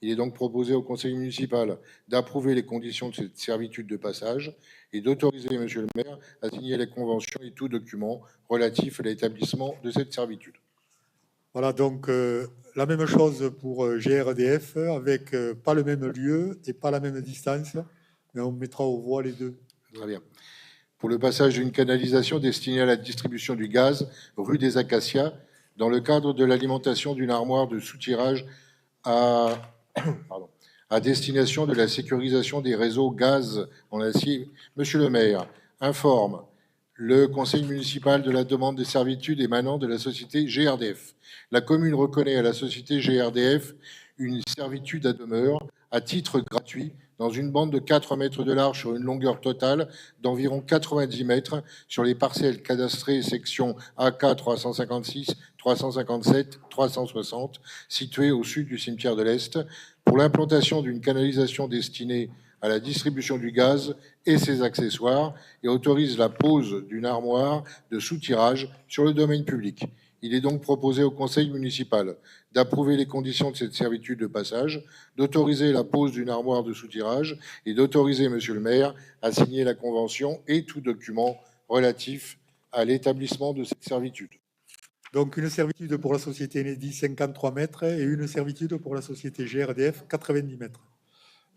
Il est donc proposé au conseil municipal d'approuver les conditions de cette servitude de passage et d'autoriser monsieur le maire à signer les conventions et tout document relatif à l'établissement de cette servitude. Voilà, donc la même chose pour GRDF, avec pas le même lieu et pas la même distance, mais on mettra aux voix les deux. Très bien. Pour le passage d'une canalisation destinée à la distribution du gaz, rue des Acacias, dans le cadre de l'alimentation d'une armoire de soutirage à destination de la sécurisation des réseaux gaz en acier, monsieur le maire informe le conseil municipal de la demande de servitude émanant de la société GRDF. La commune reconnaît à la société GRDF une servitude à demeure à titre gratuit dans une bande de 4 mètres de large sur une longueur totale d'environ 90 mètres sur les parcelles cadastrées section AK 356, 357, 360, situées au sud du cimetière de l'Est, pour l'implantation d'une canalisation destinée à la distribution du gaz et ses accessoires et autorise la pose d'une armoire de soutirage sur le domaine public. Il est donc proposé au conseil municipal d'approuver les conditions de cette servitude de passage, d'autoriser la pose d'une armoire de soutirage et d'autoriser monsieur le maire à signer la convention et tout document relatif à l'établissement de cette servitude. Donc une servitude pour la société Enedis 53 mètres et une servitude pour la société GRDF 90 mètres.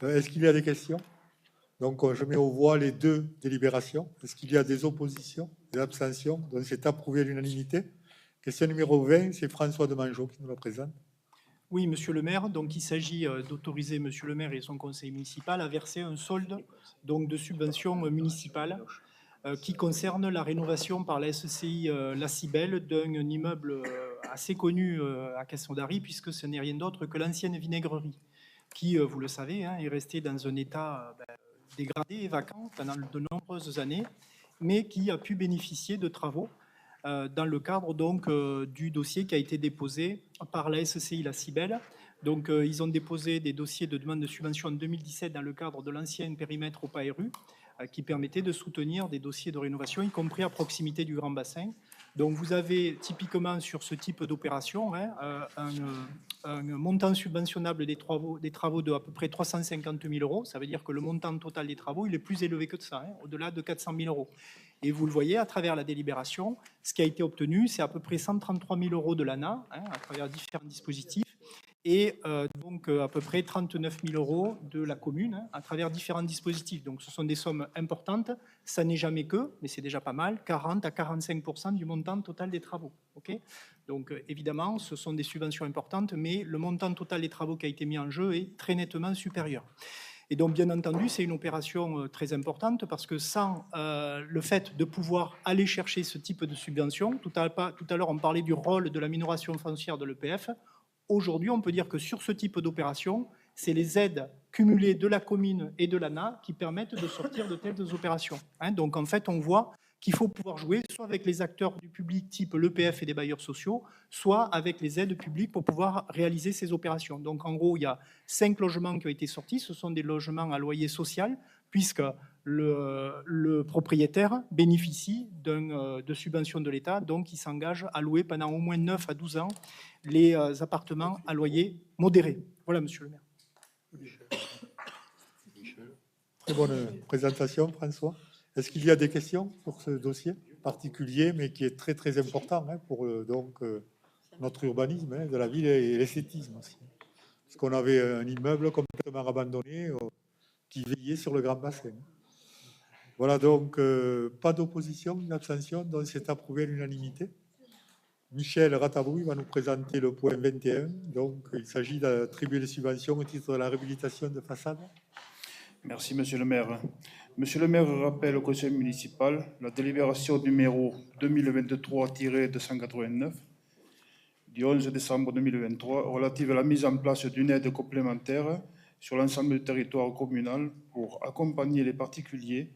Est-ce qu'il y a des questions? Donc je mets aux voix les deux délibérations. Est-ce qu'il y a des oppositions, des abstentions? Donc c'est approuvé à l'unanimité. Question numéro 20, c'est François Demangeau qui nous la présente. Oui, monsieur le maire, donc il s'agit d'autoriser monsieur le maire et son conseil municipal à verser un solde donc, de subvention municipale qui concerne la rénovation par la SCI La Cibelle d'un immeuble assez connu à Casson-d'Ary, puisque ce n'est rien d'autre que l'ancienne vinaigrerie, qui, vous le savez, est restée dans un état dégradé et vacant pendant de nombreuses années, mais qui a pu bénéficier de travaux dans le cadre donc du dossier qui a été déposé par la SCI La Cibelle Donc, ils ont déposé des dossiers de demande de subvention en 2017 dans le cadre de l'ancien périmètre OPA-RU, qui permettait de soutenir des dossiers de rénovation, y compris à proximité du Grand Bassin. Donc, vous avez typiquement sur ce type d'opération un montant subventionnable des travaux de à peu près 350 000 euros. Ça veut dire que le montant total des travaux, il est plus élevé que ça, au-delà de 400 000 euros. Et vous le voyez, à travers la délibération, ce qui a été obtenu, c'est à peu près 133 000 euros de l'ANA, à travers différents dispositifs, et donc à peu près 39 000 euros de la commune à travers différents dispositifs. Donc ce sont des sommes importantes, ça n'est jamais que, mais c'est déjà pas mal, 40 à 45% du montant total des travaux. Okay, donc évidemment, ce sont des subventions importantes, mais le montant total des travaux qui a été mis en jeu est très nettement supérieur. Et donc, bien entendu, c'est une opération très importante parce que sans le fait de pouvoir aller chercher ce type de subvention, tout à l'heure, on parlait du rôle de la minoration foncière de l'EPF. Aujourd'hui, on peut dire que sur ce type d'opération, c'est les aides cumulées de la commune et de l'ANA qui permettent de sortir de telles opérations. Donc, en fait, on voit qu'il faut pouvoir jouer soit avec les acteurs du public type l'EPF et des bailleurs sociaux, soit avec les aides publiques pour pouvoir réaliser ces opérations. Donc, en gros, il y a 5 logements qui ont été sortis. Ce sont des logements à loyer social, puisque le propriétaire bénéficie de subventions de l'État, donc il s'engage à louer pendant au moins 9 à 12 ans les appartements à loyer modéré. Voilà, monsieur le maire. Très bonne présentation, François. Est-ce qu'il y a des questions sur ce dossier particulier, mais qui est très très important pour notre urbanisme de la ville et l'esthétisme aussi? Parce qu'on avait un immeuble complètement abandonné qui veillait sur le Grand Bassin. Voilà, donc pas d'opposition, une abstention, donc c'est approuvé à l'unanimité. Michel Ratabouille va nous présenter le point 21. Donc, il s'agit d'attribuer les subventions au titre de la réhabilitation de façade. Merci, monsieur le maire. Monsieur le maire rappelle au conseil municipal la délibération numéro 2023-289 du 11 décembre 2023 relative à la mise en place d'une aide complémentaire sur l'ensemble du territoire communal pour accompagner les particuliers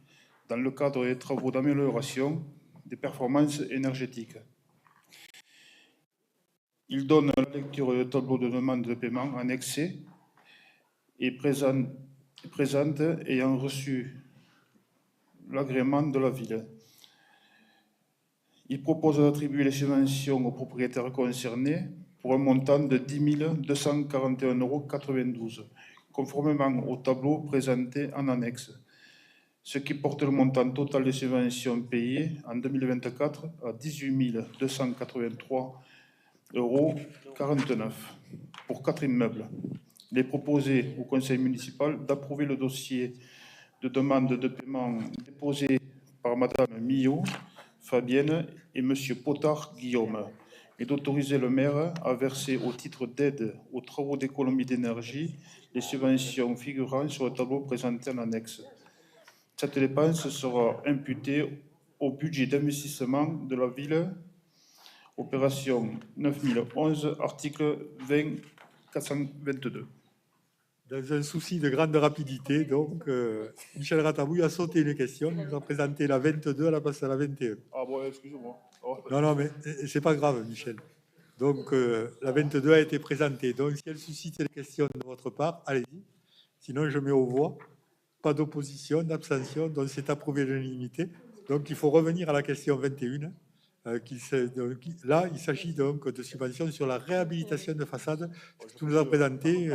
dans le cadre des travaux d'amélioration des performances énergétiques. Il donne la lecture du tableau de demande de paiement annexé et présente ayant reçu l'agrément de la ville. Il propose d'attribuer les subventions aux propriétaires concernés pour un montant de 10 241,92 €, conformément au tableau présenté en annexe, ce qui porte le montant total des subventions payées en 2024 à 18 283,49 € pour 4 immeubles. Il est proposé au conseil municipal d'approuver le dossier de demande de paiement déposé par Madame Millot, Fabienne et Monsieur Potard, Guillaume, et d'autoriser le maire à verser au titre d'aide aux travaux d'économie d'énergie les subventions figurant sur le tableau présenté en annexe. Cette dépense sera imputée au budget d'investissement de la ville, opération 9011, article 20 422. Dans un souci de grande rapidité, donc, Michel Ratabouille a sauté une question. Il nous a présenté la 22 à la place de la 21. Ah bon, excusez-moi. Oh. Non, mais c'est pas grave, Michel. Donc, la 22 a été présentée. Donc, si elle suscite des questions de votre part, allez-y. Sinon, je mets aux voix. Pas d'opposition, d'abstention. Donc, c'est approuvé à l'unanimité. Donc, il faut revenir à la question 21. Là, il s'agit donc de subventions sur la réhabilitation de façade. Tu nous as présenté,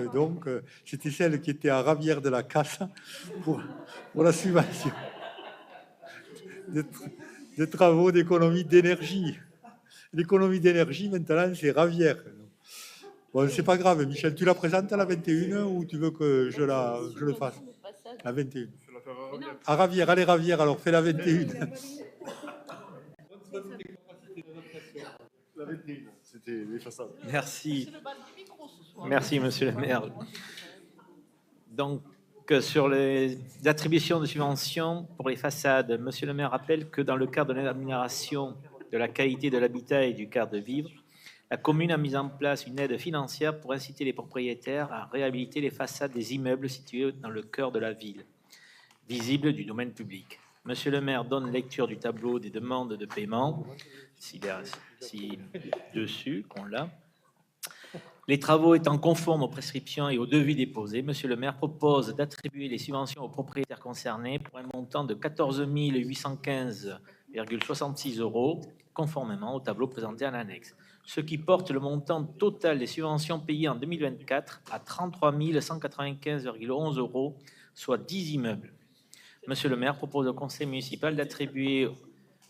c'était celle qui était à Ravière de la Casse pour la subvention des travaux d'économie d'énergie. L'économie d'énergie, maintenant, c'est Ravière. Bon, c'est pas grave, Michel, tu la présentes à la 21 ou tu veux que je le fasse? La 21. À Ravière, allez Ravière, alors fais la 21. Merci. Merci, monsieur le maire. Donc, sur les attributions de subventions pour les façades, monsieur le maire rappelle que dans le cadre de l'amélioration de la qualité de l'habitat et du cadre de vivre, la commune a mis en place une aide financière pour inciter les propriétaires à réhabiliter les façades des immeubles situés dans le cœur de la ville, visibles du domaine public. Monsieur le maire donne lecture du tableau des demandes de paiement, si dessus, on l'a. Les travaux étant conformes aux prescriptions et aux devis déposés, Monsieur le maire propose d'attribuer les subventions aux propriétaires concernés pour un montant de 14 815,66 €, conformément au tableau présenté en annexe, ce qui porte le montant total des subventions payées en 2024 à 33 195,11 €, soit 10 immeubles. Monsieur le maire propose au conseil municipal d'attribuer,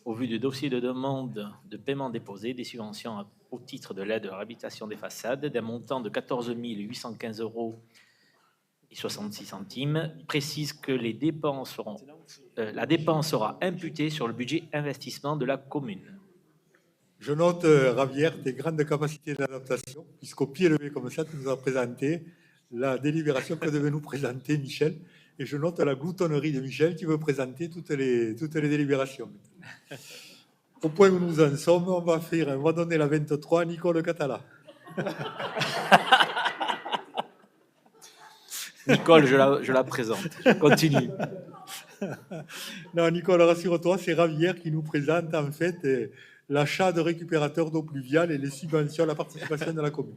au vu du dossier de demande de paiement déposé, des subventions au titre de l'aide à la réhabilitation des façades d'un montant de 14 815,66 €. Précise que la dépense sera imputée sur le budget investissement de la commune. Je note, Ravière, tes grandes capacités d'adaptation, puisqu'au pied levé comme ça, tu nous as présenté la délibération que devait nous présenter Michel. Et je note la gloutonnerie de Michel qui veut présenter toutes les délibérations. Au point où nous en sommes, on va donner la 23 à Nicole Catala. Nicole, je la présente. Je continue. Non, Nicole, rassure-toi, c'est Ravière qui nous présente en fait l'achat de récupérateurs d'eau pluviale et les subventions à la participation de la commune.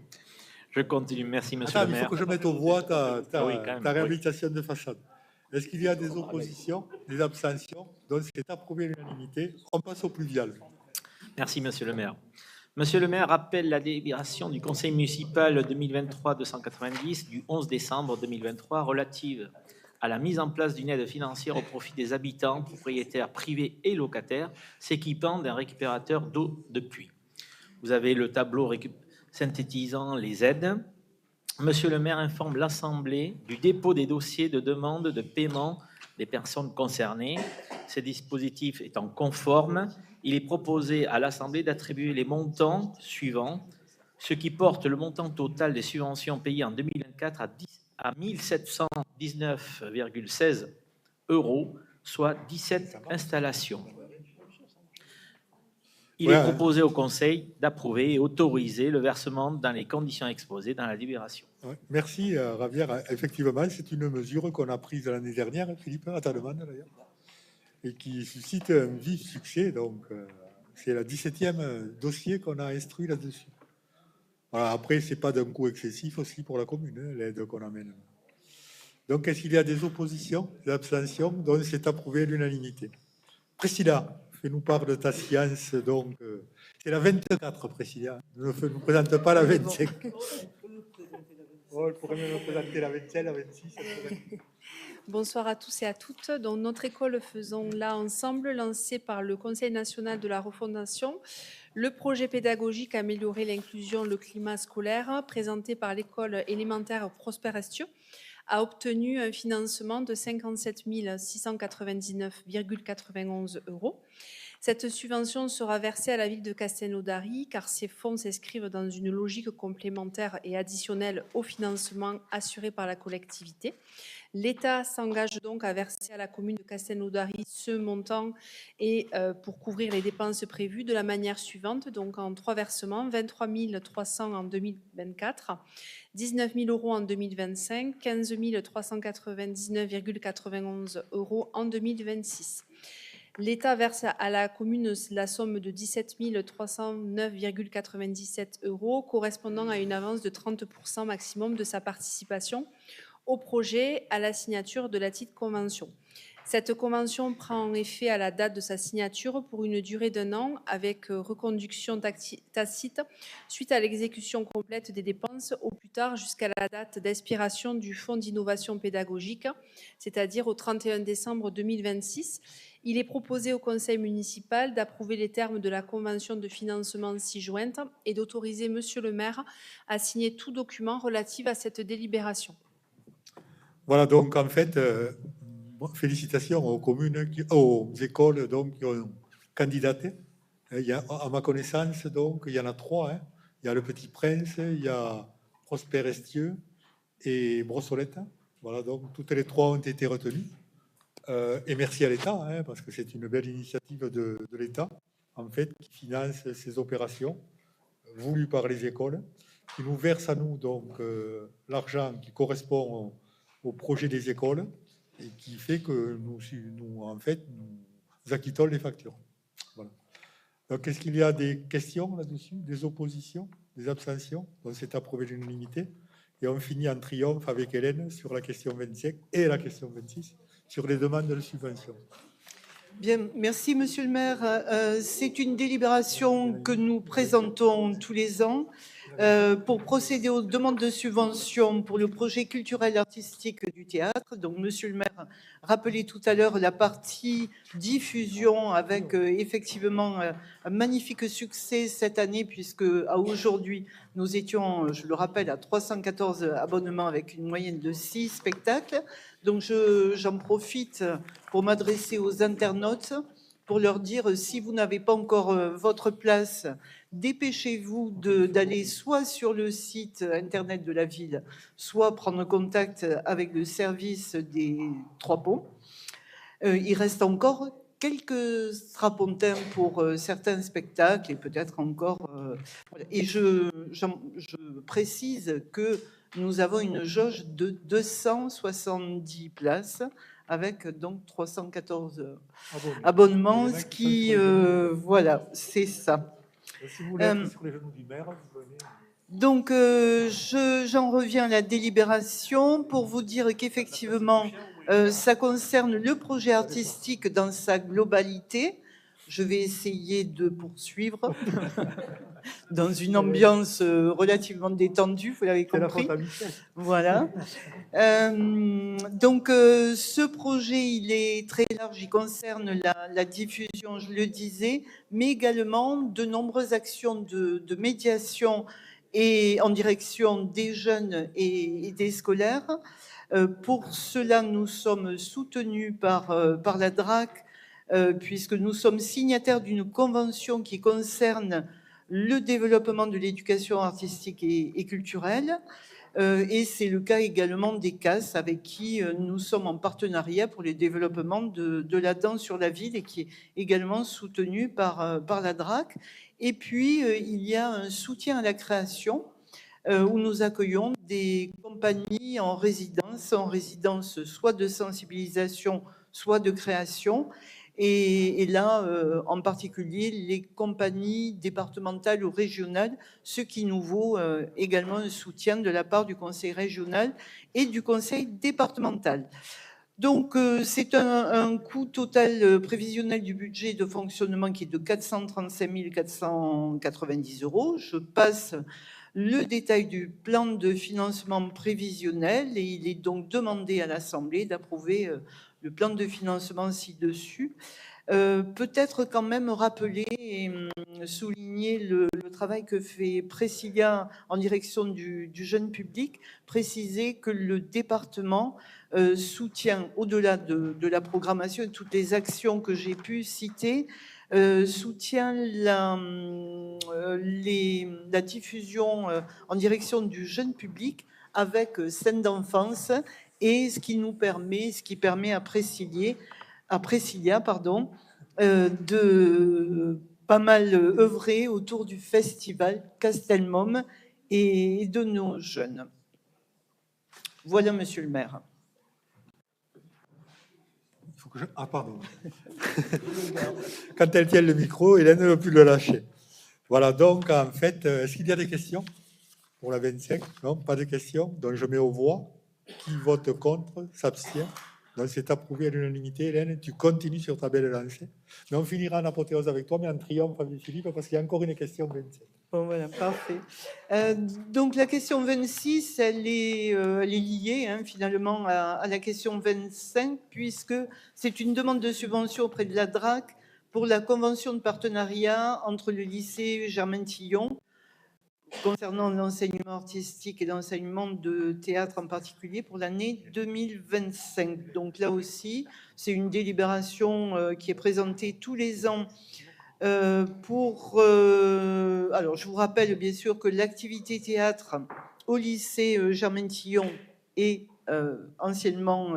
Je continue. Merci, monsieur Attends, le il maire. faut que je mette aux voix ta Oui, quand même, réhabilitation de façade. Est-ce qu'il y a des oppositions, des abstentions? Donc, c'est approuvé à l'unanimité. On passe au pluvial. Merci, monsieur le maire. Monsieur le maire rappelle la délibération du conseil municipal 2023-290 du 11 décembre 2023 relative à la mise en place d'une aide financière au profit des habitants, propriétaires privés et locataires, s'équipant d'un récupérateur d'eau de puits. Vous avez le tableau synthétisant les aides. Monsieur le maire informe l'Assemblée du dépôt des dossiers de demande de paiement des personnes concernées. Ces dispositifs étant conformes, il est proposé à l'Assemblée d'attribuer les montants suivants, ce qui porte le montant total des subventions payées en 2024 à 1 719,16 €, soit 17 installations. Il est proposé au Conseil d'approuver et autoriser le versement dans les conditions exposées dans la délibération. Ouais, merci, Ravière. Effectivement, c'est une mesure qu'on a prise l'année dernière, Philippe, à ta demande d'ailleurs, et qui suscite un vif succès. Donc, c'est le 17e dossier qu'on a instruit là-dessus. Voilà, après, ce n'est pas d'un coût excessif aussi pour la commune, hein, l'aide qu'on amène. Donc, est-ce qu'il y a des oppositions, des abstentions? Donc, c'est approuvé à l'unanimité. Priscilla, fais-nous part de ta science. Donc, c'est la 24, Priscilla. Ne nous présente pas la 25. Oh, elle pourrait même présenter la 27, la 26. Bonsoir à tous et à toutes. Donc, notre école Faisons là ensemble, lancée par le Conseil national de la refondation, le projet pédagogique Améliorer l'inclusion, le climat scolaire, présenté par l'école élémentaire Prosper Estieux, a obtenu un financement de 57 699,91 €. Cette subvention sera versée à la ville de Castelnaudary car ces fonds s'inscrivent dans une logique complémentaire et additionnelle au financement assuré par la collectivité. L'État s'engage donc à verser à la commune de Castelnaudary ce montant et pour couvrir les dépenses prévues de la manière suivante, donc en 3 versements, 23 300 en 2024, 19 000 € en 2025, 15 399,91 € en 2026. L'État verse à la commune la somme de 17 309,97 €, correspondant à une avance de 30% maximum de sa participation au projet à la signature de la dite convention. Cette convention prend en effet à la date de sa signature pour une durée d'1 an avec reconduction tacite suite à l'exécution complète des dépenses au plus tard jusqu'à la date d'expiration du fonds d'innovation pédagogique, c'est-à-dire au 31 décembre 2026. Il est proposé au conseil municipal d'approuver les termes de la convention de financement ci-jointe et d'autoriser monsieur le maire à signer tout document relatif à cette délibération. Voilà, donc en fait, félicitations aux communes, aux écoles donc, qui ont candidaté. Il y a, à ma connaissance, donc, il y en a 3. Hein. Il y a le Petit Prince, il y a Prosper Estieux et Brossolette. Voilà, donc toutes les 3 ont été retenues. Et merci à l'État, hein, parce que c'est une belle initiative de l'État, en fait, qui finance ces opérations voulues par les écoles, qui nous verse à nous donc l'argent qui correspond au projet des écoles et qui fait que nous en fait, nous acquittons les factures. Voilà. Donc, est-ce qu'il y a des questions là-dessus, des oppositions? des abstentions. Donc c'est approuvé à l'unanimité. Et on finit en triomphe avec Hélène sur la question 25 et la question 26 sur les demandes de subvention. Bien, merci Monsieur le maire. C'est une délibération que nous présentons tous les ans pour procéder aux demandes de subvention pour le projet culturel artistique du théâtre. Donc Monsieur le maire rappelait tout à l'heure la partie diffusion avec effectivement un magnifique succès cette année puisque à aujourd'hui nous étions, je le rappelle, à 314 abonnements avec une moyenne de 6 spectacles. Donc j'en profite pour m'adresser aux internautes, pour leur dire si vous n'avez pas encore votre place, dépêchez-vous d'aller soit sur le site internet de la ville, soit prendre contact avec le service des Trois Ponts. Il reste encore quelques strapontins pour certains spectacles et peut-être encore. Et je précise que nous avons une jauge de 270 places avec donc 314 abonnements, ce qui, voilà, c'est ça. Si vous voulez être sur les genoux du maire, vous venez. Donc, j'en reviens à la délibération pour vous dire qu'effectivement, ça concerne le projet artistique dans sa globalité. Je vais essayer de poursuivre dans une ambiance relativement détendue, vous l'avez compris. Voilà. Donc, ce projet, il est très large, il concerne la diffusion, je le disais, mais également de nombreuses actions de médiation et en direction des jeunes et des scolaires. Pour cela, nous sommes soutenus par la DRAC, puisque nous sommes signataires d'une convention qui concerne le développement de l'éducation artistique et culturelle. Et c'est le cas également des CAS, avec qui nous sommes en partenariat pour le développement de la danse sur la ville et qui est également soutenu par la DRAC. Et puis, il y a un soutien à la création où nous accueillons des compagnies en résidence soit de sensibilisation, soit de création. Et là, en particulier, les compagnies départementales ou régionales, ce qui nous vaut également un soutien de la part du conseil régional et du conseil départemental. Donc, c'est un coût total prévisionnel du budget de fonctionnement qui est de 435 490 €. Je passe le détail du plan de financement prévisionnel et il est donc demandé à l'Assemblée d'approuver le plan de financement ci-dessus. Peut-être quand même rappeler et souligner le travail que fait Précilia en direction du jeune public, préciser que le département soutient, au-delà de la programmation et de toutes les actions que j'ai pu citer, soutient la diffusion en direction du jeune public avec scène d'enfance et ce qui permet à Précilia, de pas mal œuvrer autour du festival Castelmum et de nos jeunes. Voilà, monsieur le maire. Ah, pardon. Quand elle tient le micro, Hélène ne veut plus le lâcher. Voilà, donc, en fait, est-ce qu'il y a des questions pour la 25? Non, pas de questions. Donc, je mets aux voix. Qui vote contre, s'abstient. Donc, c'est approuvé à l'unanimité. Hélène, tu continues sur ta belle lancée. Mais on finira en apothéose avec toi, mais en triomphe avec Philippe, parce qu'il y a encore une question 27. Bon, voilà, parfait. Donc, la question 26, elle est liée finalement à la question 25, puisque c'est une demande de subvention auprès de la DRAC pour la convention de partenariat entre le lycée Germain-Tillon concernant l'enseignement artistique et l'enseignement de théâtre en particulier pour l'année 2025. Donc là aussi, c'est une délibération qui est présentée tous les ans alors, je vous rappelle bien sûr que l'activité théâtre au lycée Germain-Tillon et anciennement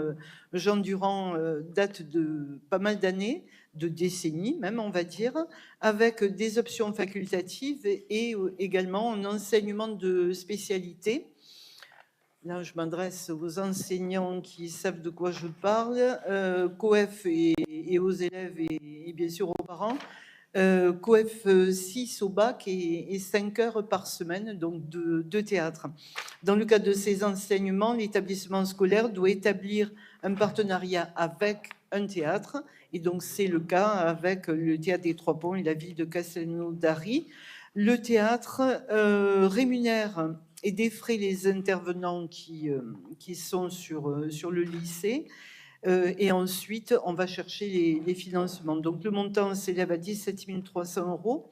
Jean Durand date de pas mal d'années, de décennies même, on va dire, avec des options facultatives et également un enseignement de spécialité. Là, je m'adresse aux enseignants qui savent de quoi je parle, COEF et aux élèves et bien sûr aux parents. COEF 6 au bac et 5 heures par semaine, donc de théâtre. Dans le cadre de ces enseignements, l'établissement scolaire doit établir un partenariat avec un théâtre, et donc c'est le cas avec le Théâtre des Trois Ponts et la ville de Castelnaudary. Le théâtre rémunère et défraie les intervenants qui sont sur le lycée. Et ensuite, on va chercher les financements. Donc, le montant s'élève à 17 300 €.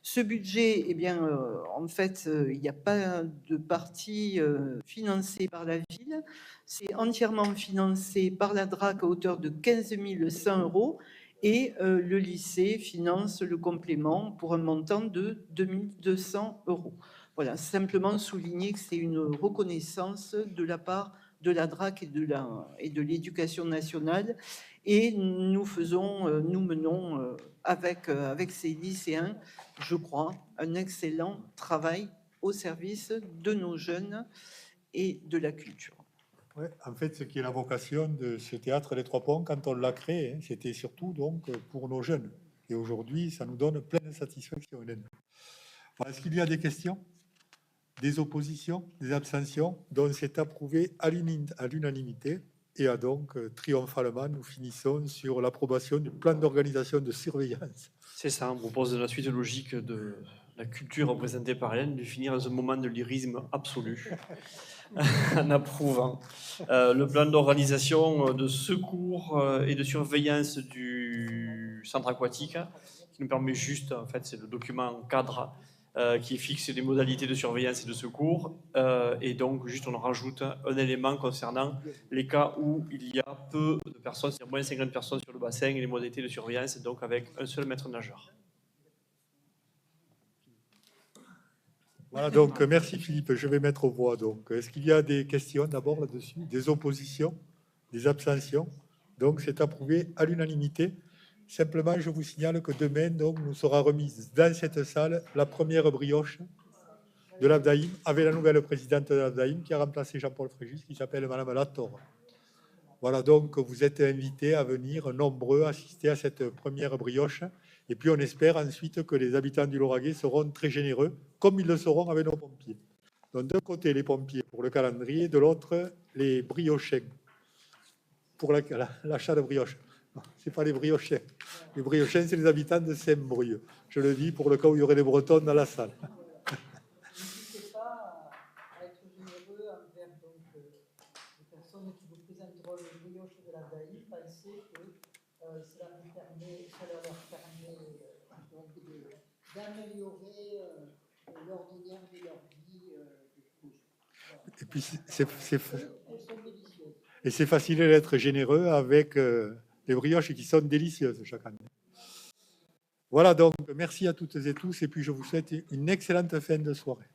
Ce budget, eh bien, en fait, il n'y a pas de partie financée par la ville. C'est entièrement financé par la DRAC à hauteur de 15 100 € et le lycée finance le complément pour un montant de 2 200 €. Voilà, simplement souligner que c'est une reconnaissance de la part de la DRAC et de l'Éducation nationale. Et nous menons avec ces lycéens, je crois, un excellent travail au service de nos jeunes et de la culture. Ouais, en fait, ce qui est la vocation de ce théâtre des Trois Ponts, quand on l'a créé, hein, c'était surtout donc pour nos jeunes. Et aujourd'hui, ça nous donne pleine satisfaction, Hélène. Voilà, est-ce qu'il y a des questions? Des oppositions, des abstentions, donc c'est approuvé à l'unanimité. Et donc, triomphalement, nous finissons sur l'approbation du plan d'organisation de surveillance. C'est ça, on propose la suite logique de la culture représentée par Hélène, de finir dans un moment de lyrisme absolu, en approuvant le plan d'organisation de secours et de surveillance du centre aquatique, qui nous permet juste, en fait, c'est le document cadre qui fixe les modalités de surveillance et de secours. Et donc, juste, on rajoute un élément concernant les cas où il y a peu de personnes, c'est-à-dire moins de 50 personnes sur le bassin, et les modalités de surveillance, donc avec un seul maître nageur. Voilà, donc merci Philippe. Je vais mettre aux voix. Donc, est-ce qu'il y a des questions d'abord là-dessus? Des oppositions? Des abstentions? Donc, c'est approuvé à l'unanimité. Simplement, je vous signale que demain, donc, nous sera remise dans cette salle la première brioche de l'Abdaïm, avec la nouvelle présidente de l'Abdaïm qui a remplacé Jean-Paul Fréjus, qui s'appelle Madame Lator. Voilà, donc vous êtes invités à venir nombreux assister à cette première brioche. Et puis on espère ensuite que les habitants du Lauragais seront très généreux, comme ils le seront avec nos pompiers. Donc d'un côté les pompiers pour le calendrier, de l'autre les briochins pour l'achat de brioches. C'est pas les briochins. Les briochins, c'est les habitants de Saint-Brieuc. Je le dis pour le cas où il y aurait des Bretons dans la salle. N'hésitez pas à être généreux envers les personnes qui vous présenteront les brioches de la DAI. Pensez que cela leur permet d'améliorer l'ordinaire de leur vie. Et puis c'est facile d'être généreux avec les brioches qui sont délicieuses chaque année. Voilà, donc merci à toutes et tous, et puis je vous souhaite une excellente fin de soirée.